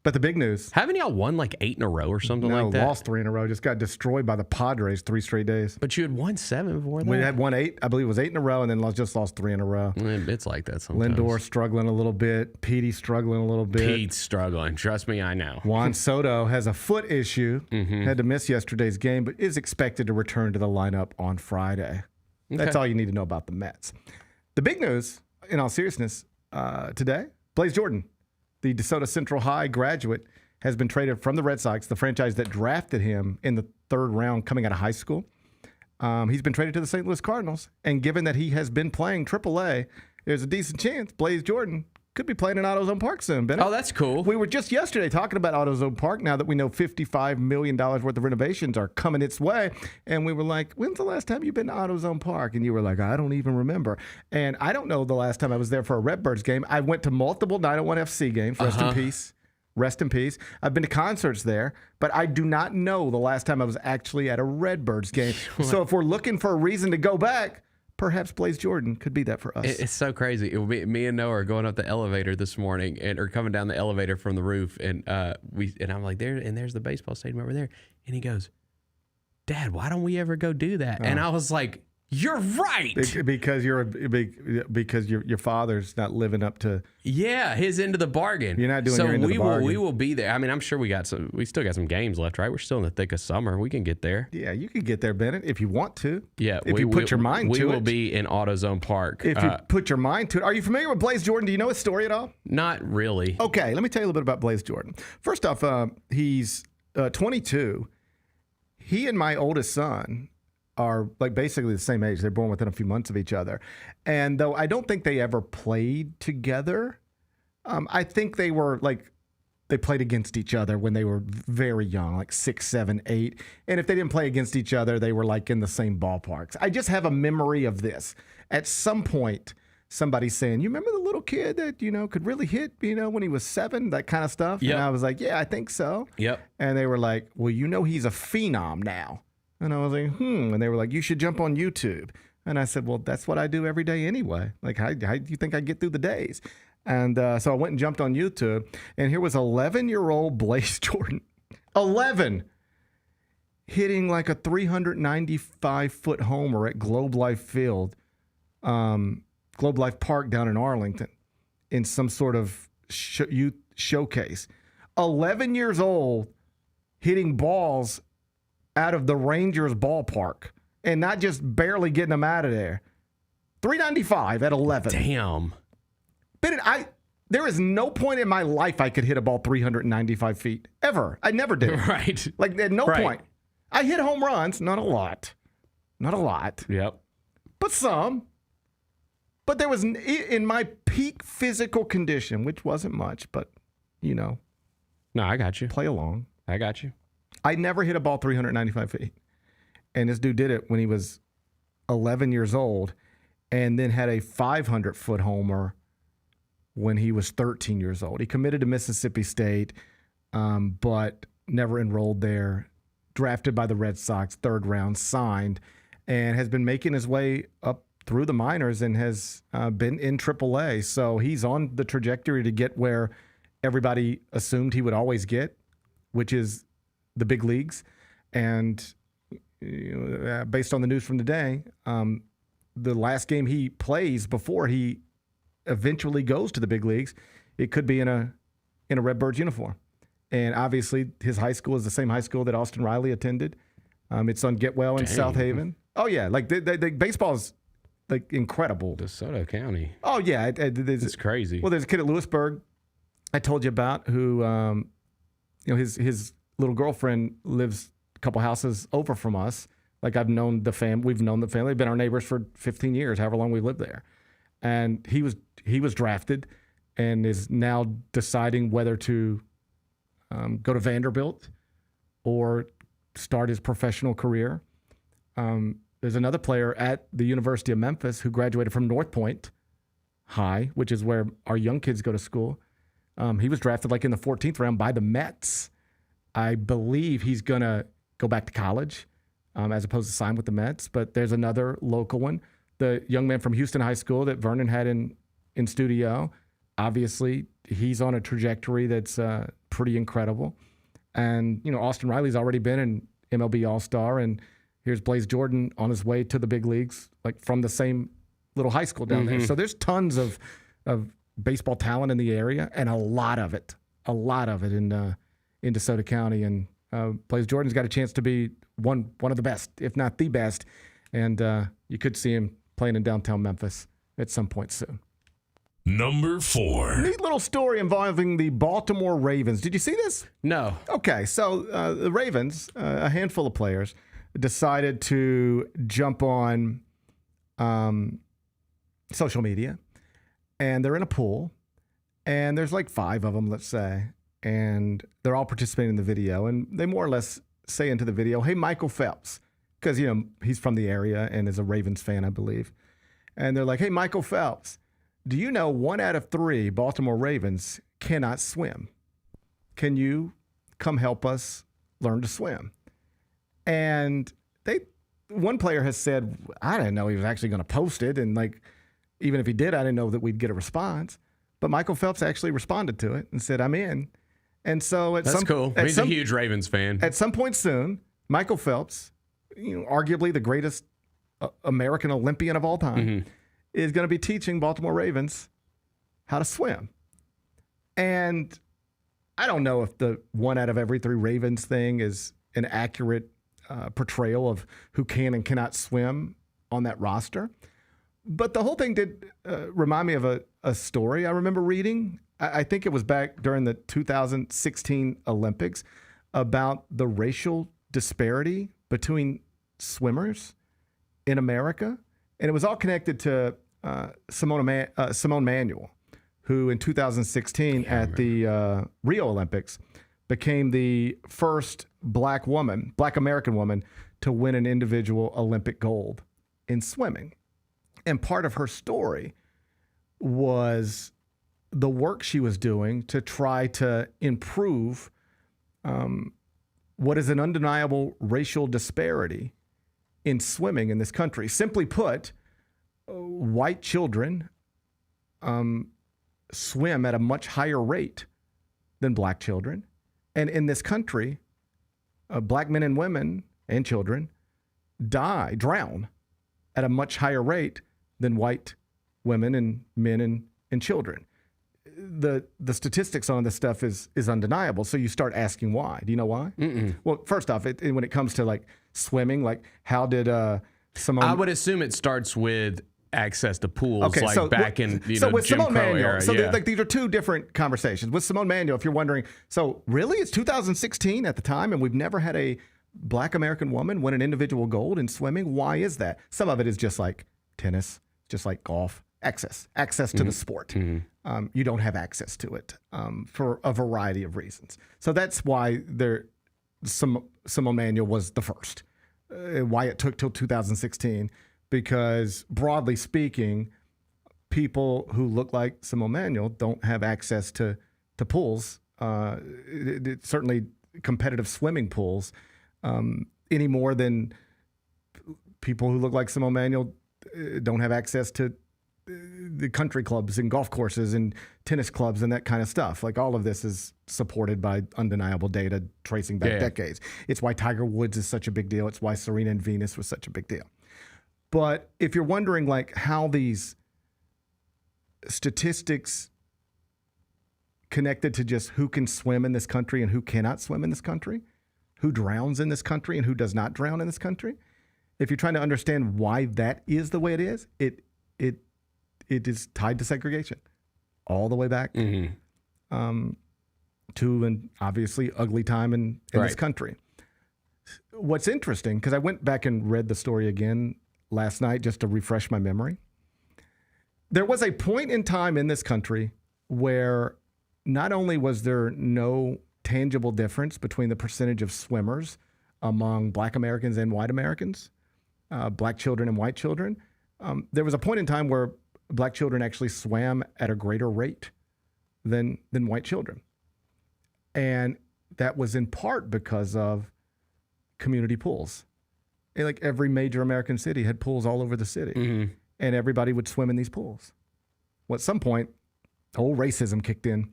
But the big news.
Haven't y'all won like 8 in a row or something
No,
like that?
lost 3 in a row. Just got destroyed by the Padres 3 straight days.
But you had won 7 before that.
We had won 8. I believe it was 8 in a row, and then just lost 3 in a row.
It's like that sometimes.
Lindor struggling a little bit. Petey struggling a little bit.
Pete's struggling. Trust me, I know.
Juan Soto has a foot issue. Had to miss yesterday's game, but is expected to return to the lineup on Friday. That's all you need to know about the Mets. The big news, in all seriousness, today, Blaze Jordan, the DeSoto Central High graduate, has been traded from the Red Sox, the franchise that drafted him in the 3rd round coming out of high school. He's been traded to the St. Louis Cardinals, and given that he has been playing AAA, there's a decent chance Blaze Jordan could be playing in AutoZone Park soon, Bennett.
Oh, that's cool.
We were just yesterday talking about AutoZone Park now that we know $55 million worth of renovations are coming its way. And we were like, when's the last time you've been to AutoZone Park? And you were like, I don't even remember. And I don't know the last time I was there for a Redbirds game. I went to multiple 901 FC games. Rest in peace. Rest in peace. I've been to concerts there, but I do not know the last time I was actually at a Redbirds game. So if we're looking for a reason to go back, perhaps Blaze Jordan could be that for us.
It's so crazy. Me and Noah are going up the elevator this morning or coming down the elevator from the roof, and I'm like, there's the baseball stadium over there. And he goes, Dad, why don't we ever go do that? And I was like, you're right.
Because your father's not living up to
his end of the bargain.
You're not doing your end of the bargain.
We will be there. I mean, I'm sure we still got some games left, right? We're still in the thick of summer. We can get there.
Yeah, you can get there, Bennett, if you want to.
Yeah,
if you put your mind to it.
We will be in AutoZone Park.
If you put your mind to it. Are you familiar with Blaze Jordan? Do you know his story at all?
Not really.
Okay, let me tell you a little bit about Blaze Jordan. First off, he's 22. He and my oldest son are like basically the same age. They're born within a few months of each other. And though I don't think they ever played together, I think they played against each other when they were very young, like 6, 7, 8. And if they didn't play against each other, they were like in the same ballparks. I just have a memory of this. At some point, somebody saying, you remember the little kid that, could really hit, when he was 7, that kind of stuff?
Yep.
And I was like, yeah, I think so.
Yep.
And they were like, well, he's a phenom now. And I was like, And they were like, you should jump on YouTube. And I said, well, that's what I do every day anyway. Like, how do you think I get through the days? And so I went and jumped on YouTube. And here was 11-year-old Blaze Jordan. 11! Hitting like a 395-foot homer at Globe Life Field, Globe Life Park down in Arlington in some sort of youth showcase. 11 years old hitting balls out of the Rangers ballpark and not just barely getting them out of there. 395 at 11.
Damn.
Bennett, there is no point in my life I could hit a ball 395 feet ever. I never did.
Right.
Like at no point. I hit home runs, not a lot. Not a lot.
Yep.
But some. But there was, in my peak physical condition, which wasn't much, but,
No, I got you.
Play along.
I got you.
I never hit a ball 395 feet. And this dude did it when he was 11 years old and then had a 500-foot homer when he was 13 years old. He committed to Mississippi State, but never enrolled there. Drafted by the Red Sox, 3rd round, signed, and has been making his way up through the minors and has been in AAA. So he's on the trajectory to get where everybody assumed he would always get, which is the big leagues. And based on the news from today, the last game he plays before he eventually goes to the big leagues, it could be in a Redbirds uniform. And obviously his high school is the same high school that Austin Riley attended. It's on Getwell in South Haven. Oh yeah, like the baseball is like incredible.
DeSoto County.
Oh yeah,
It's crazy.
Well, there's a kid at Lewisburg I told you about who, his little girlfriend lives a couple houses over from us. Like we've known the family. They've been our neighbors for 15 years, however long we lived there. And he was drafted, and is now deciding whether to go to Vanderbilt or start his professional career. There's another player at the University of Memphis who graduated from North Point High, which is where our young kids go to school. He was drafted like in the 14th round by the Mets. I believe he's going to go back to college as opposed to sign with the Mets. But there's another local one. The young man from Houston High School that Vernon had in studio, obviously he's on a trajectory that's pretty incredible. And, Austin Riley's already been an MLB All-Star, and here's Blaze Jordan on his way to the big leagues, like from the same little high school down there. So there's tons of baseball talent in the area, and a lot of it in DeSoto County. And Blaze Jordan's got a chance to be one of the best, if not the best. And you could see him playing in downtown Memphis at some point soon.
Number 4.
Neat little story involving the Baltimore Ravens. Did you see this?
No.
Okay, so the Ravens, a handful of players, decided to jump on social media, and they're in a pool, and there's like 5 of them, let's say, and they're all participating in the video, and they more or less say into the video, "Hey, Michael Phelps," because he's from the area and is a Ravens fan, I believe, and they're like, "Hey, Michael Phelps, do you know 1 out of 3 Baltimore Ravens cannot swim? Can you come help us learn to swim?" And one player has said, "I didn't know he was actually going to post it. And even if he did, I didn't know that we'd get a response." But Michael Phelps actually responded to it and said, "I'm in." And so
that's cool. He's a huge Ravens fan.
At some point soon, Michael Phelps, arguably the greatest American Olympian of all time, is going to be teaching Baltimore Ravens how to swim. And I don't know if the 1 out of every 3 Ravens thing is an accurate portrayal of who can and cannot swim on that roster. But the whole thing did remind me of a story I remember reading. I think it was back during the 2016 Olympics about the racial disparity between swimmers in America. And it was all connected to Simone Manuel, who in 2016 at the Rio Olympics became the first Black American woman to win an individual Olympic gold in swimming. And part of her story was the work she was doing to try to improve what is an undeniable racial disparity in swimming in this country. Simply put, white children swim at a much higher rate than black children. And in this country, black men and women and children drown at a much higher rate than white women and men and children. The statistics on this stuff is undeniable. So you start asking why. Do you know why? Well, first off, when it comes to swimming, how did Simone?
I would assume it starts with access to pools,
okay,
so back in
with
Jim
Simone
Crow
Manuel,
era.
so
Yeah.
these are 2 different conversations. With Simone Manuel, if you're wondering, so really it's 2016 at the time, and we've never had a Black American woman win an individual gold in swimming. Why is that? Some of it is just like tennis, just like golf. Access to the sport. You don't have access to it for a variety of reasons. So that's why Simone Manuel was the first. Why it took till 2016, because broadly speaking, people who look like Simone Manuel don't have access to pools, certainly competitive swimming pools, any more than people who look like Simone Manuel don't have access to the country clubs and golf courses and tennis clubs and that kind of stuff. All of this is supported by undeniable data tracing back decades. It's why Tiger Woods is such a big deal. It's why Serena and Venus was such a big deal. But if you're wondering how these statistics connected to just who can swim in this country and who cannot swim in this country, who drowns in this country and who does not drown in this country, if you're trying to understand why that is the way it is, it is tied to segregation all the way back to an obviously ugly time in this country. What's interesting, because I went back and read the story again last night just to refresh my memory. There was a point in time in this country where not only was there no tangible difference between the percentage of swimmers among Black Americans and white Americans, Black children and white children, there was a point in time where Black children actually swam at a greater rate than white children. And that was in part because of community pools. And like every major American city had pools all over the city, and everybody would swim in these pools. Well, at some point, old racism kicked in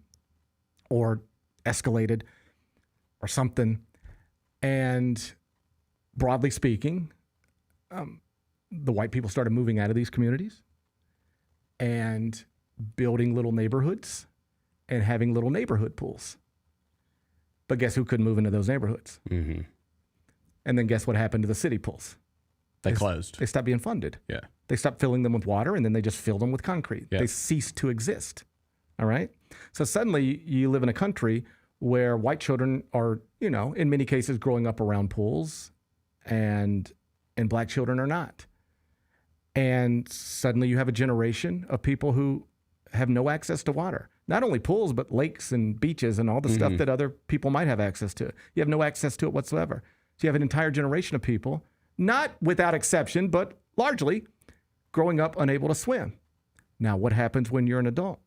or escalated or something. And broadly speaking, the white people started moving out of these communities and building little neighborhoods and having little neighborhood pools. But guess who couldn't move into those neighborhoods? And then guess what happened to the city pools?
They closed.
They stopped being funded.
Yeah.
They stopped filling them with water, and then they just filled them with concrete.
Yeah.
They ceased to exist. All right? So suddenly you live in a country where white children are, in many cases growing up around pools, and Black children are not. And suddenly you have a generation of people who have no access to water. Not only pools, but lakes and beaches and all the stuff that other people might have access to. You have no access to it whatsoever. So you have an entire generation of people, not without exception, but largely growing up unable to swim. Now, what happens when you're an adult?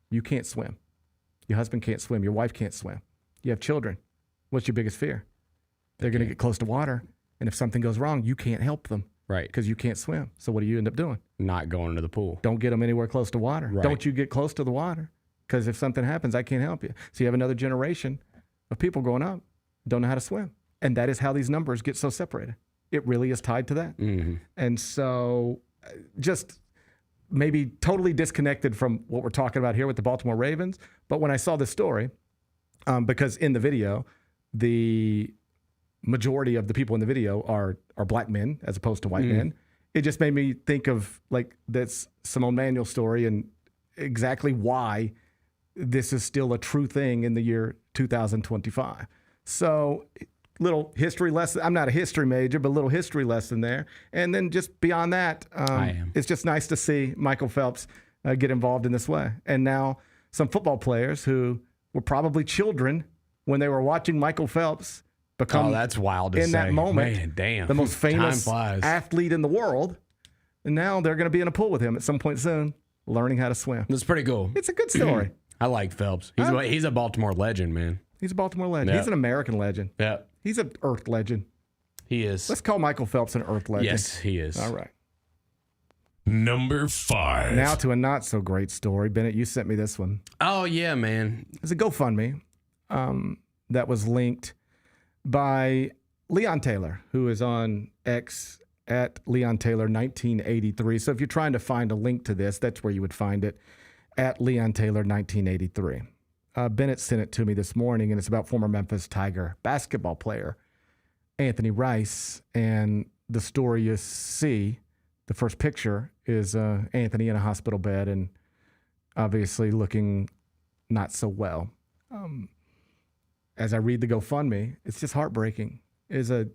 You can't swim. Your husband can't swim. Your wife can't swim. You have children. What's your biggest fear? They're going to get close to water, and if something goes wrong, you can't help them.
Right.
Because you can't swim. So what do you end up doing?
Not going into the pool.
Don't get them anywhere close to water.
Right.
Don't you get close to the water, because if something happens, I can't help you. So you have another generation of people growing up don't know how to swim. And that is how these numbers get so separated. It really is tied to that. And so just maybe totally disconnected from what we're talking about here with the Baltimore Ravens. But when I saw this story, because in the video, the majority of the people in the video are Black men as opposed to white men, it just made me think of like this Simone Manuel story and exactly why this is still a true thing in the year 2025. So little history lesson. I'm not a history major, but a little history lesson there. And then just beyond that, it's just nice to see Michael Phelps get involved in this way. And now some football players who were probably children when they were watching Michael Phelps become
that's wild to
in that
say.
moment,
Man, damn.
the most famous
Time flies.
athlete in the world. And now they're going to be in a pool with him at some point soon, learning how to swim.
That's pretty cool.
It's a good story.
I like Phelps. He's a Baltimore legend, man.
He's a Baltimore legend.
Yeah.
He's an American legend.
Yeah.
He's an Earth legend.
He is.
Let's call Michael Phelps an Earth legend.
Yes, he is.
All right.
Number 5.
Now to a not so great story. Bennett, you sent me this one.
Oh, yeah, man.
It's a GoFundMe that was linked by Leon Taylor, who is on X at Leon Taylor 1983. So if you're trying to find a link to this, that's where you would find it, at Leon Taylor 1983. Bennett sent it to me this morning, and it's about former Memphis Tiger basketball player Anthony Rice. And the story you see, the first picture, is Anthony in a hospital bed and obviously looking not so well. As I read the GoFundMe, it's just heartbreaking. Is a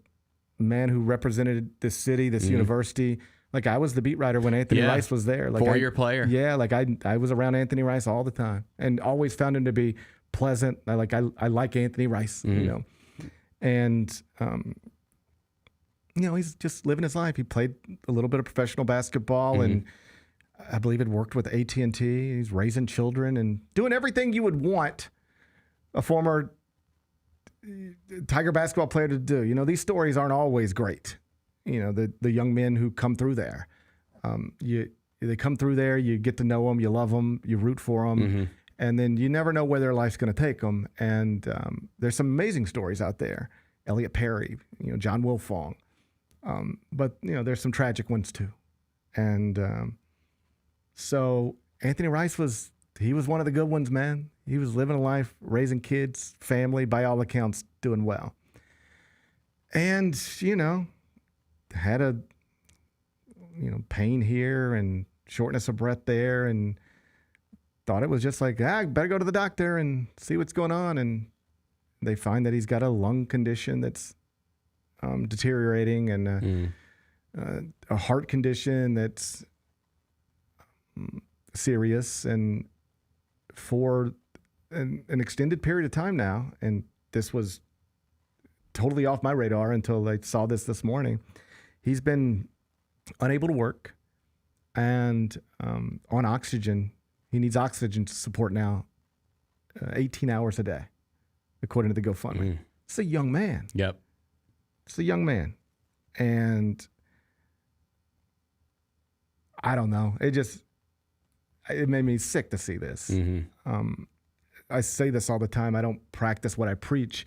man who represented this city, this university. Like, I was the beat writer when Anthony Rice was there. Like,
4-year player.
Yeah, like I was around Anthony Rice all the time and always found him to be pleasant. I like Anthony Rice, you know. And he's just living his life. He played a little bit of professional basketball and I believe had worked with AT&T. He's raising children and doing everything you would want a former Tiger basketball player to do. You know, these stories aren't always great. You know, the young men who come through there, they come through there, you get to know them, you love them, you root for them, and then you never know where their life's going to take them. And there's some amazing stories out there. Elliot Perry, John Wilfong. But, there's some tragic ones too. And so Anthony Rice was one of the good ones, man. He was living a life, raising kids, family, by all accounts, doing well. And, had a pain here and shortness of breath there, and thought it was just like, better go to the doctor and see what's going on. And they find that he's got a lung condition that's deteriorating, and a heart condition that's serious, and for an extended period of time now. And this was totally off my radar until I saw this morning. He's been unable to work and on oxygen. He needs oxygen support now 18 hours a day, according to the GoFundMe. It's a young man.
Yep.
It's a young man. And I don't know. It made me sick to see this. I say this all the time. I don't practice what I preach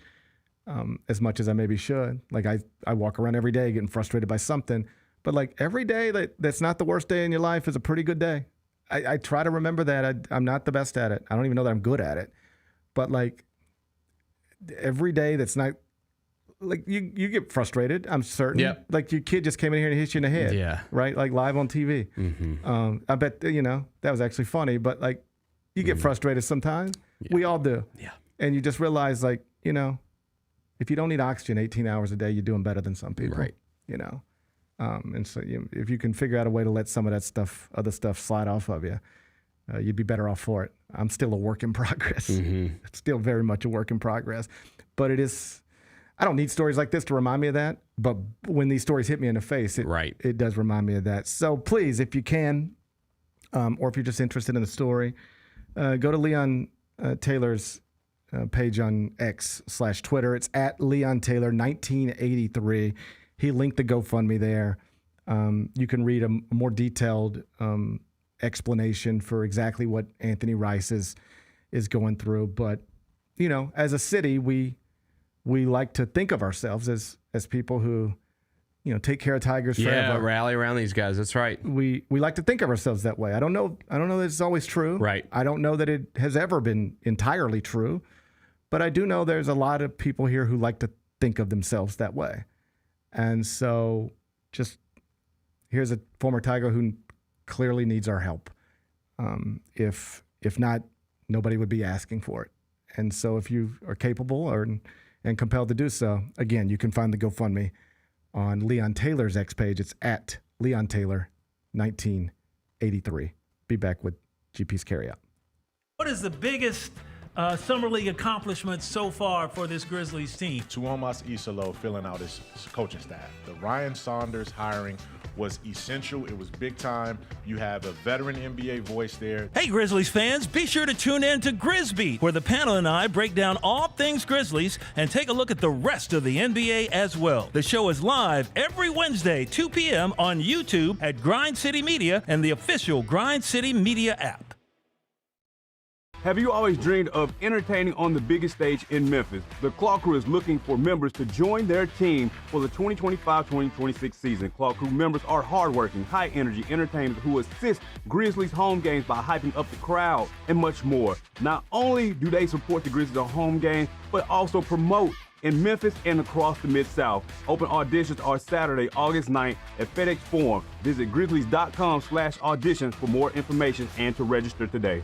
as much as I maybe should. Like I walk around every day getting frustrated by something. But like every day that's not the worst day in your life is a pretty good day. I try to remember that. I'm not the best at it. I don't even know that I'm good at it. But like every day that's not, like you get frustrated, I'm certain.
Yep.
Like your kid just came in here and hit you in the head.
Yeah.
Right? Like live on TV. I bet, that was actually funny. But like you get frustrated sometimes. Yeah. We all do.
Yeah.
And you just realize like, if you don't need oxygen 18 hours a day, you're doing better than some people.
Right.
And so if you can figure out a way to let some of that other stuff slide off of you, you'd be better off for it. I'm still a work in progress. It's still very much a work in progress. But I don't need stories like this to remind me of that. But when these stories hit me in the face, it does remind me of that. So please, if you can, or if you're just interested in the story, go to Leon Taylor's page on X/Twitter. It's at Leon Taylor 1983. He linked the GoFundMe there. You can read a more detailed explanation for exactly what Anthony Rice is going through. But, as a city, we like to think of ourselves as people who, take care of Tigers forever.
Yeah, rally around these guys. That's right.
We like to think of ourselves that way. I don't know that it's always true.
Right.
I don't know that it has ever been entirely true. But I do know there's a lot of people here who like to think of themselves that way. And so just here's a former Tiger who clearly needs our help. If not, nobody would be asking for it. And so if you are capable and compelled to do so, again, you can find the GoFundMe on Leon Taylor's X page. It's at Leon Taylor 1983. Be back with GP's Carryout.
What is the biggest Summer League accomplishment so far for this Grizzlies team?
Tuomas Isalo filling out his coaching staff. The Ryan Saunders hiring was essential. It was big time. You have a veteran NBA voice there.
Hey, Grizzlies fans, be sure to tune in to Grizzbeat, where the panel and I break down all things Grizzlies and take a look at the rest of the NBA as well. The show is live every Wednesday, 2 p.m. on YouTube at Grind City Media and the official Grind City Media app.
Have you always dreamed of entertaining on the biggest stage in Memphis? The Claw Crew is looking for members to join their team for the 2025-2026 season. Claw Crew members are hardworking, high-energy entertainers who assist Grizzlies home games by hyping up the crowd and much more. Not only do they support the Grizzlies at home games, but also promote in Memphis and across the Mid-South. Open auditions are Saturday, August 9th at FedEx Forum. Visit grizzlies.com/auditions for more information and to register today.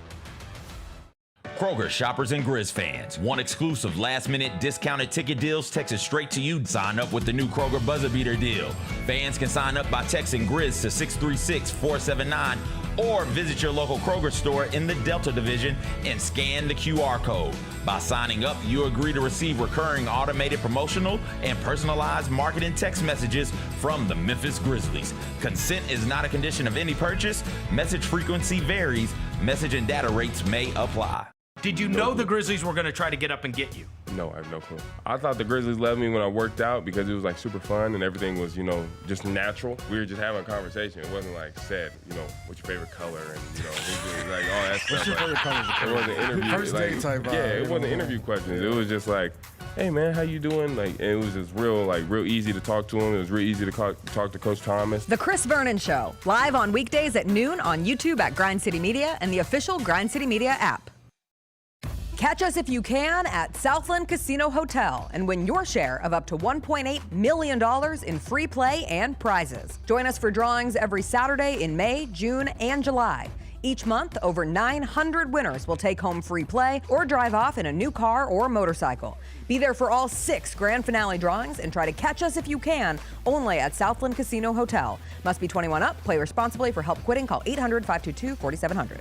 Kroger shoppers and Grizz fans. Want exclusive last-minute discounted ticket deals texted straight to you? Sign up with the new Kroger Buzzer Beater deal. Fans can sign up by texting Grizz to 636-479 or visit your local Kroger store in the Delta Division and scan the QR code. By signing up, you agree to receive recurring automated promotional and personalized marketing text messages from the Memphis Grizzlies. Consent is not a condition of any purchase. Message frequency varies. Message and data rates may apply.
Did you know the Grizzlies were going to try to get up and get you?
No, I have no clue. I thought the Grizzlies loved me when I worked out because it was like super fun and everything was, just natural. We were just having a conversation. It wasn't like said, what's your favorite color and, like all that stuff.
What's your favorite color?
It wasn't interview.
First date type vibe.
Yeah, it wasn't interview questions. It was just like, hey man, how you doing? Like, and it was just real easy to talk to him. It was real easy to talk to Coach Thomas.
The Chris Vernon Show, live on weekdays at noon on YouTube at Grind City Media and the official Grind City Media app. Catch us if you can at Southland Casino Hotel and win your share of up to $1.8 million in free play and prizes. Join us for drawings every Saturday in May, June, and July. Each month, over 900 winners will take home free play or drive off in a new car or motorcycle. Be there for all 6 grand finale drawings and try to catch us if you can, only at Southland Casino Hotel. Must be 21 up. Play responsibly. For help quitting, call 800-522-4700.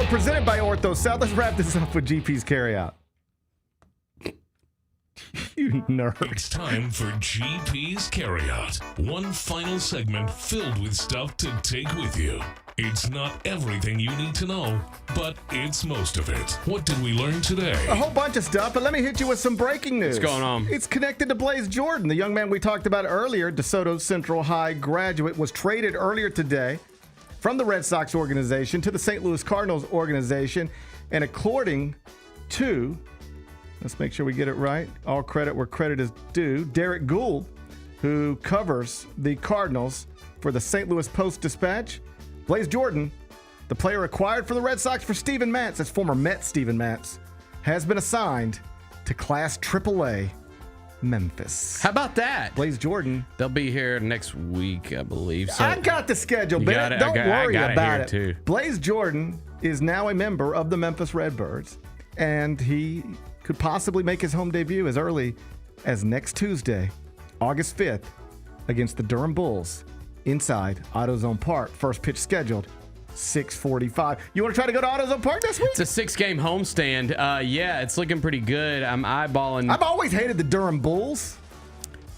Presented by Ortho South. Let's wrap this up with GP's Carryout. You nerd.
It's time for GP's Carryout. One final segment filled with stuff to take with you. It's not everything you need to know, but it's most of it. What did we learn today?
A whole bunch of stuff, but let me hit you with some breaking news.
What's going on?
It's connected to Blaze Jordan, the young man we talked about earlier. DeSoto Central High graduate was traded earlier today from the Red Sox organization to the St. Louis Cardinals organization. And according to, let's make sure we get it right, all credit where credit is due, Derek Gould, who covers the Cardinals for the St. Louis Post-Dispatch, Blaze Jordan, the player acquired from the Red Sox for Steven Matz, that's former Met Steven Matz, has been assigned to Class AAA Memphis.
How about that?
Blaze Jordan.
They'll be here next week, I believe. So
I got the schedule, Ben. Don't worry about it.
Too.
Blaze Jordan is now a member of the Memphis Redbirds, and he could possibly make his home debut as early as next Tuesday, August 5th, against the Durham Bulls inside AutoZone Park. First pitch scheduled 6:45. You want to try to go to AutoZone Park this week?
It's a 6-game homestand. Yeah, it's looking pretty good. I'm eyeballing.
I've always hated the Durham Bulls.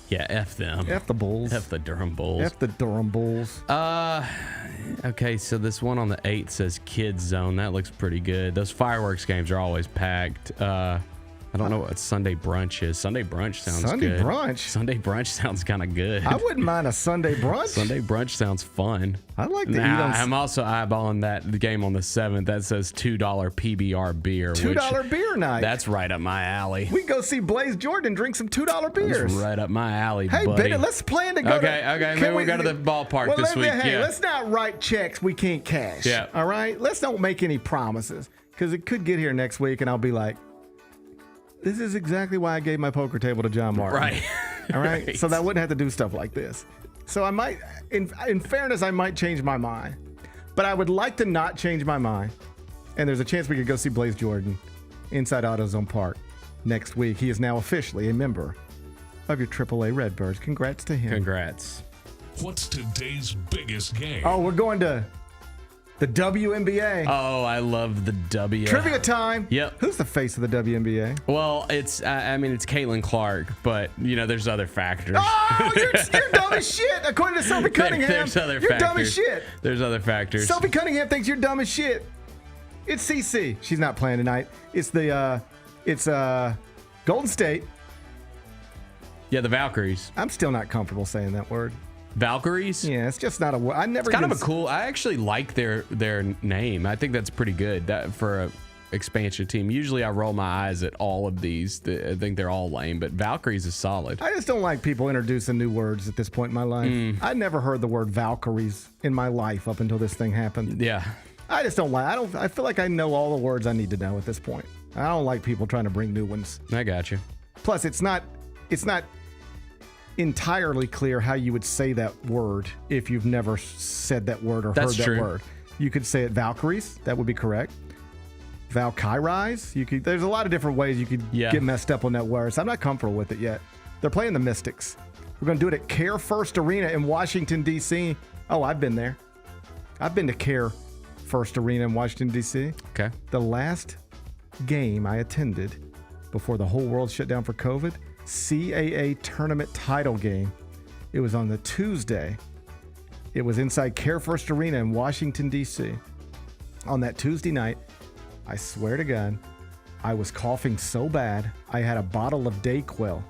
Yeah, F them.
F the Bulls.
F the Durham Bulls.
F the Durham Bulls.
Okay, so this one on the 8th says Kids Zone. That looks pretty good. Those fireworks games are always packed. I don't know what Sunday brunch is. Sunday brunch sounds good.
Sunday brunch?
Sunday brunch sounds kind of good.
I wouldn't mind a Sunday brunch.
Sunday brunch sounds fun.
I like to eat on...
I'm also eyeballing the game on the 7th. That says $2 PBR beer.
$2 beer night.
That's right up my alley.
We go see Blaze Jordan and drink some $2 beers.
That's right up my alley,
hey,
buddy.
Bennett, let's plan to go
Okay, maybe we'll go to the ballpark this week.
Hey, let's not write checks we can't cash.
Yeah.
All right? Let's don't make any promises, because it could get here next week and I'll be like, this is exactly why I gave my poker table to John Martin.
Right.
All right? So that I wouldn't have to do stuff like this. So I might, in fairness, I might change my mind. But I would like to not change my mind. And there's a chance we could go see Blaze Jordan inside AutoZone Park next week. He is now officially a member of your AAA Redbirds. Congrats to him.
Congrats.
What's today's biggest game?
Oh, we're going to the WNBA.
Oh, I love the W.
Trivia time.
Yep.
Who's the face of the WNBA?
Well, it's it's Caitlin Clark, but there's other factors.
Oh, you're dumb as shit. According to Sophie Cunningham,
there's other
you're
factors.
Dumb as shit.
There's other factors.
Sophie Cunningham thinks you're dumb as shit. It's CC. She's not playing tonight. It's Golden State.
Yeah, the Valkyries.
I'm still not comfortable saying that word.
Valkyries?
Yeah, it's just not a word.
It's kind of a cool. I actually like their name. I think that's pretty good for a expansion team. Usually I roll my eyes at all of these. I think they're all lame, but Valkyries is solid.
I just don't like people introducing new words at this point in my life. I never heard the word Valkyries in my life up until this thing happened.
Yeah.
I just don't like. I feel like I know all the words I need to know at this point. I don't like people trying to bring new ones.
I got you.
Plus, it's not entirely clear how you would say that word if you've never said that word or heard that word. You could say it Valkyries. That would be correct. Valkyries. There's a lot of different ways you could get messed up on that word. So I'm not comfortable with it yet. They're playing the Mystics. We're going to do it at Care First Arena in Washington, D.C. Oh, I've been there. I've been to Care First Arena in Washington, D.C.
Okay.
The last game I attended before the whole world shut down for COVID, CAA tournament title game. It was on the Tuesday. It was inside Care First Arena in Washington, D.C. On that Tuesday night, I swear to God, I was coughing so bad, I had a bottle of Dayquil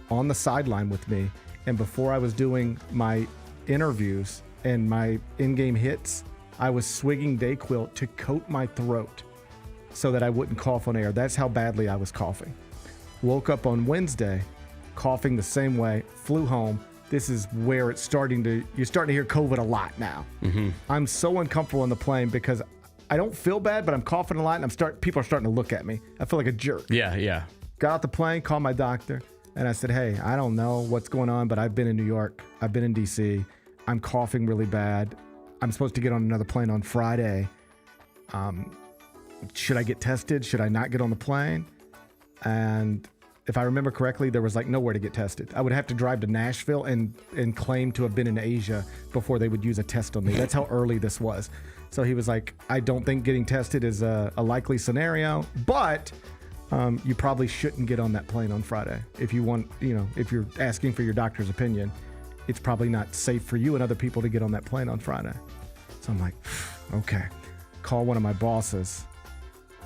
on the sideline with me. And before I was doing my interviews and my in-game hits, I was swigging Dayquil to coat my throat so that I wouldn't cough on air. That's how badly I was coughing. Woke up on Wednesday, coughing the same way, flew home. This is where you're starting to hear COVID a lot now.
Mm-hmm.
I'm so uncomfortable on the plane because I don't feel bad, but I'm coughing a lot, and people are starting to look at me. I feel like a jerk.
Yeah.
Got out the plane, called my doctor, and I said, hey, I don't know what's going on, but I've been in New York. I've been in D.C. I'm coughing really bad. I'm supposed to get on another plane on Friday. Should I get tested? Should I not get on the plane? And if I remember correctly, there was like nowhere to get tested. I would have to drive to Nashville and claim to have been in Asia before they would use a test on me. That's how early this was. So he was like, I don't think getting tested is a likely scenario, but you probably shouldn't get on that plane on Friday. If you want, if you're asking for your doctor's opinion, it's probably not safe for you and other people to get on that plane on Friday. So I'm like, okay. Call one of my bosses.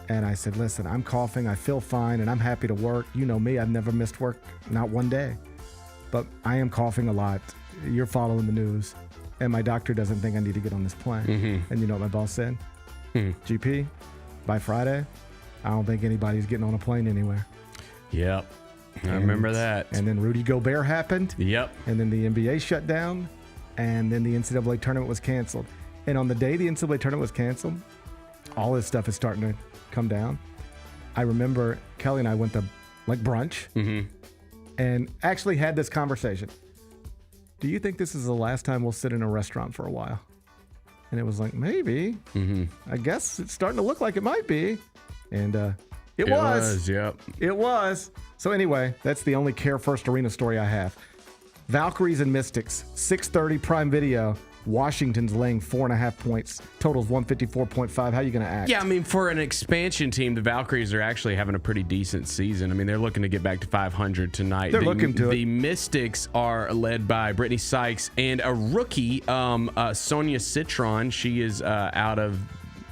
And I said, listen, I'm coughing. I feel fine and I'm happy to work. You know me, I've never missed work, not one day. But I am coughing a lot. You're following the news. And my doctor doesn't think I need to get on this plane.
Mm-hmm.
And you know what my boss said? GP, by Friday, I don't think anybody's getting on a plane anywhere.
Yep. I remember that.
And then Rudy Gobert happened.
Yep.
And then the NBA shut down. And then the NCAA tournament was canceled. And on the day the NCAA tournament was canceled, all this stuff is starting to come down. I remember Kelly and I went to brunch and actually had this conversation. Do you think this is the last time we'll sit in a restaurant for a while? And it was like, maybe. I guess it's starting to look like it might be. And it was.
Yep.
It was. So anyway, that's the only Care First Arena story I have. Valkyries and Mystics, 6:30 Prime Video. Washington's laying 4.5 points. Totals 154.5. How are you going to act?
Yeah, I mean, for an expansion team, the Valkyries are actually having a pretty decent season. I mean, they're looking to get back to 500 tonight.
They're looking to it.
The Mystics are led by Brittany Sykes and a rookie, Sonia Citron. She is out of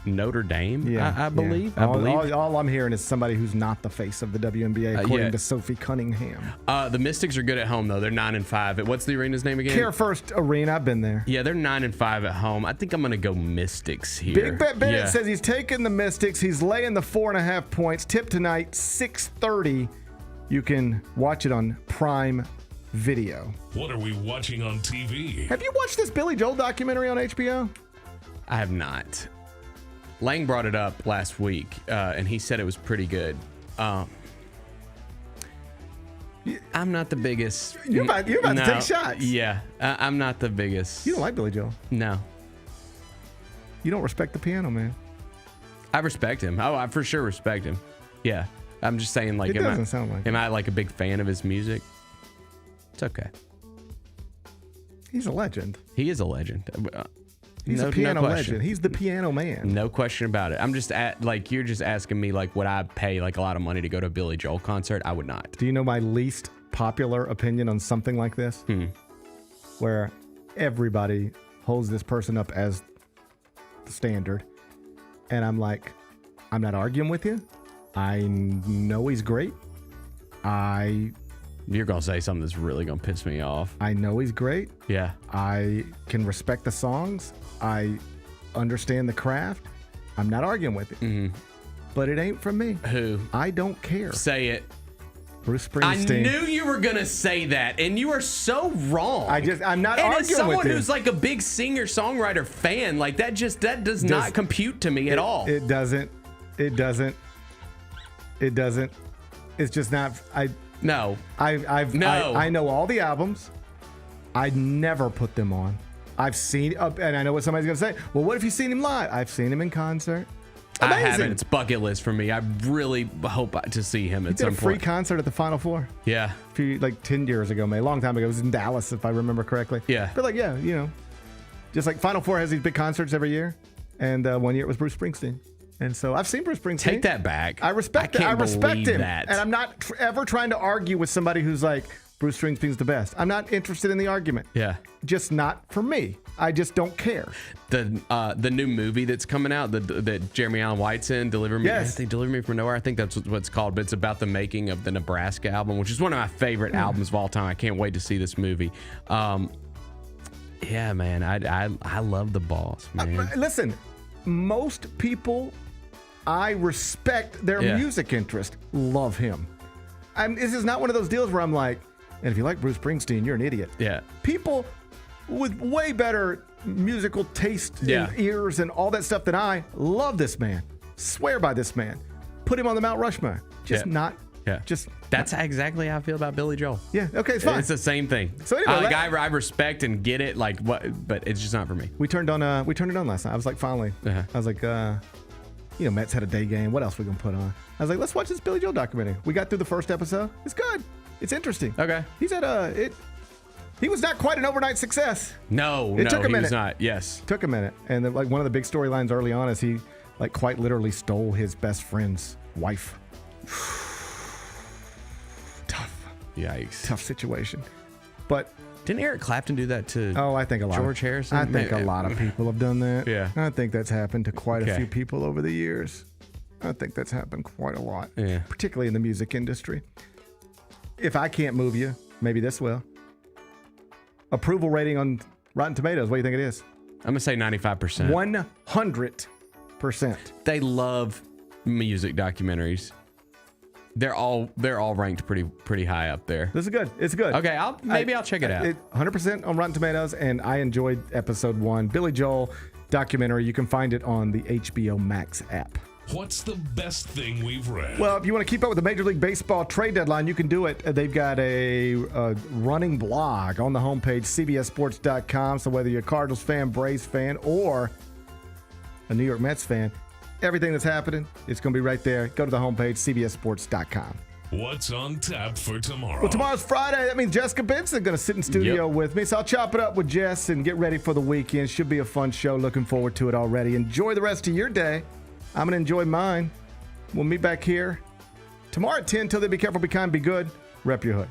Notre Dame, I believe.
All I'm hearing is somebody who's not the face of the WNBA, according to Sophie Cunningham.
The Mystics are good at home, though. They're 9-5. What's the arena's name again?
Care First Arena. I've been there.
Yeah, they're 9-5 at home. I think I'm going to go Mystics here.
Big Bet Bennett says he's taking the Mystics. He's laying the 4.5 points. Tip tonight, 6:30. You can watch it on Prime Video.
What are we watching on TV?
Have you watched this Billy Joel documentary on HBO?
I have not. Lang brought it up last week, and he said it was pretty good. I'm not the biggest.
You're about to take shots.
Yeah, I'm not the biggest.
You don't like Billy Joel?
No.
You don't respect the piano man?
I respect him. Oh, I for sure respect him. Yeah. I'm just saying, like,
it doesn't sound like
am I like a big fan of his music? It's okay.
He's a legend.
He is a legend.
He's a piano legend. He's the piano man.
No question about it. I'm just you're just asking me, like, would I pay like a lot of money to go to a Billy Joel concert? I would not.
Do you know my least popular opinion on something like this? Where everybody holds this person up as the standard. And I'm like, I'm not arguing with you. I know he's great.
You're going to say something that's really going to piss me off.
I know he's great.
Yeah.
I can respect the songs. I understand the craft. I'm not arguing with it. But it ain't from me.
Who?
I don't care.
Say it.
Bruce Springsteen.
I knew you were going to say that, and you are so wrong.
I'm not
arguing with you. And as someone who's like a big singer-songwriter fan, like that does not compute to me at all.
It doesn't. It's just not.
No.
I know all the albums. I never put them on. I've seen, and I know what somebody's going to say. Well, what if you've seen him live? I've seen him in concert. Amazing.
I haven't. It's bucket list for me. I really hope to see him at some point.
He did a free concert at the Final Four.
Yeah.
10 years ago, a long time ago. It was in Dallas, if I remember correctly.
Yeah.
But just like Final Four has these big concerts every year. And one year it was Bruce Springsteen. And so I've seen Bruce Springsteen.
Take that back.
I respect him.
That.
And I'm not ever trying to argue with somebody who's like, Bruce Springsteen's the best. I'm not interested in the argument.
Yeah.
Just not for me. I just don't care.
The new movie that's coming out that Jeremy Allen White's in, Deliver Me.
Yes.
I think Deliver Me from Nowhere. I think that's what it's called. But it's about the making of the Nebraska album, which is one of my favorite albums of all time. I can't wait to see this movie. Yeah, man. I love the Boss, man.
Listen, most people, I respect their music interest. Love him. This is not one of those deals where I'm like, and if you like Bruce Springsteen, you're an idiot.
Yeah.
People with way better musical taste and ears and all that stuff than I love this man. Swear by this man. Put him on the Mount Rushmore. Just not.
Yeah. That's exactly how I feel about Billy Joel.
Yeah. Okay. It's fine.
It's the same thing.
So anyway,
I respect and get it. Like what? But it's just not for me.
We turned it on last night. I was like, finally. I was like, Mets had a day game. What else we gonna put on? I was like, let's watch this Billy Joel documentary. We got through the first episode. It's good. It's interesting.
Okay.
He's at he was not quite an overnight success.
It
took a minute.
He was not. Yes.
Took a minute. And like one of the big storylines early on is he like quite literally stole his best friend's wife. Tough.
Yikes.
Tough situation. But
didn't Eric Clapton do that to
I think a lot
George Harrison?
I think a lot of people have done that.
Yeah.
I think that's happened to quite a few people over the years. I think that's happened quite a lot.
Yeah.
Particularly in the music industry. If I can't move you, maybe this will. Approval rating on Rotten Tomatoes, what do you think it is?
I'm gonna say 95%.
100%.
They love music documentaries. They're all ranked pretty high up there.
This is good. It's good.
Okay, I'll check it out.
100% on Rotten Tomatoes, and I enjoyed episode 1. Billy Joel documentary. You can find it on the HBO Max app.
What's the best thing we've read?
Well, if you want to keep up with the Major League Baseball trade deadline, you can do it. They've got a running blog on the homepage, cbssports.com. So whether you're a Cardinals fan, Braves fan, or a New York Mets fan, everything that's happening, it's going to be right there. Go to the homepage, cbssports.com.
What's on tap for tomorrow?
Well, tomorrow's Friday. That means Jessica Benson going to sit in studio with me. So I'll chop it up with Jess and get ready for the weekend. Should be a fun show. Looking forward to it already. Enjoy the rest of your day. I'm going to enjoy mine. We'll meet back here tomorrow at 10. Till then, be careful, be kind, be good. Rep your hood.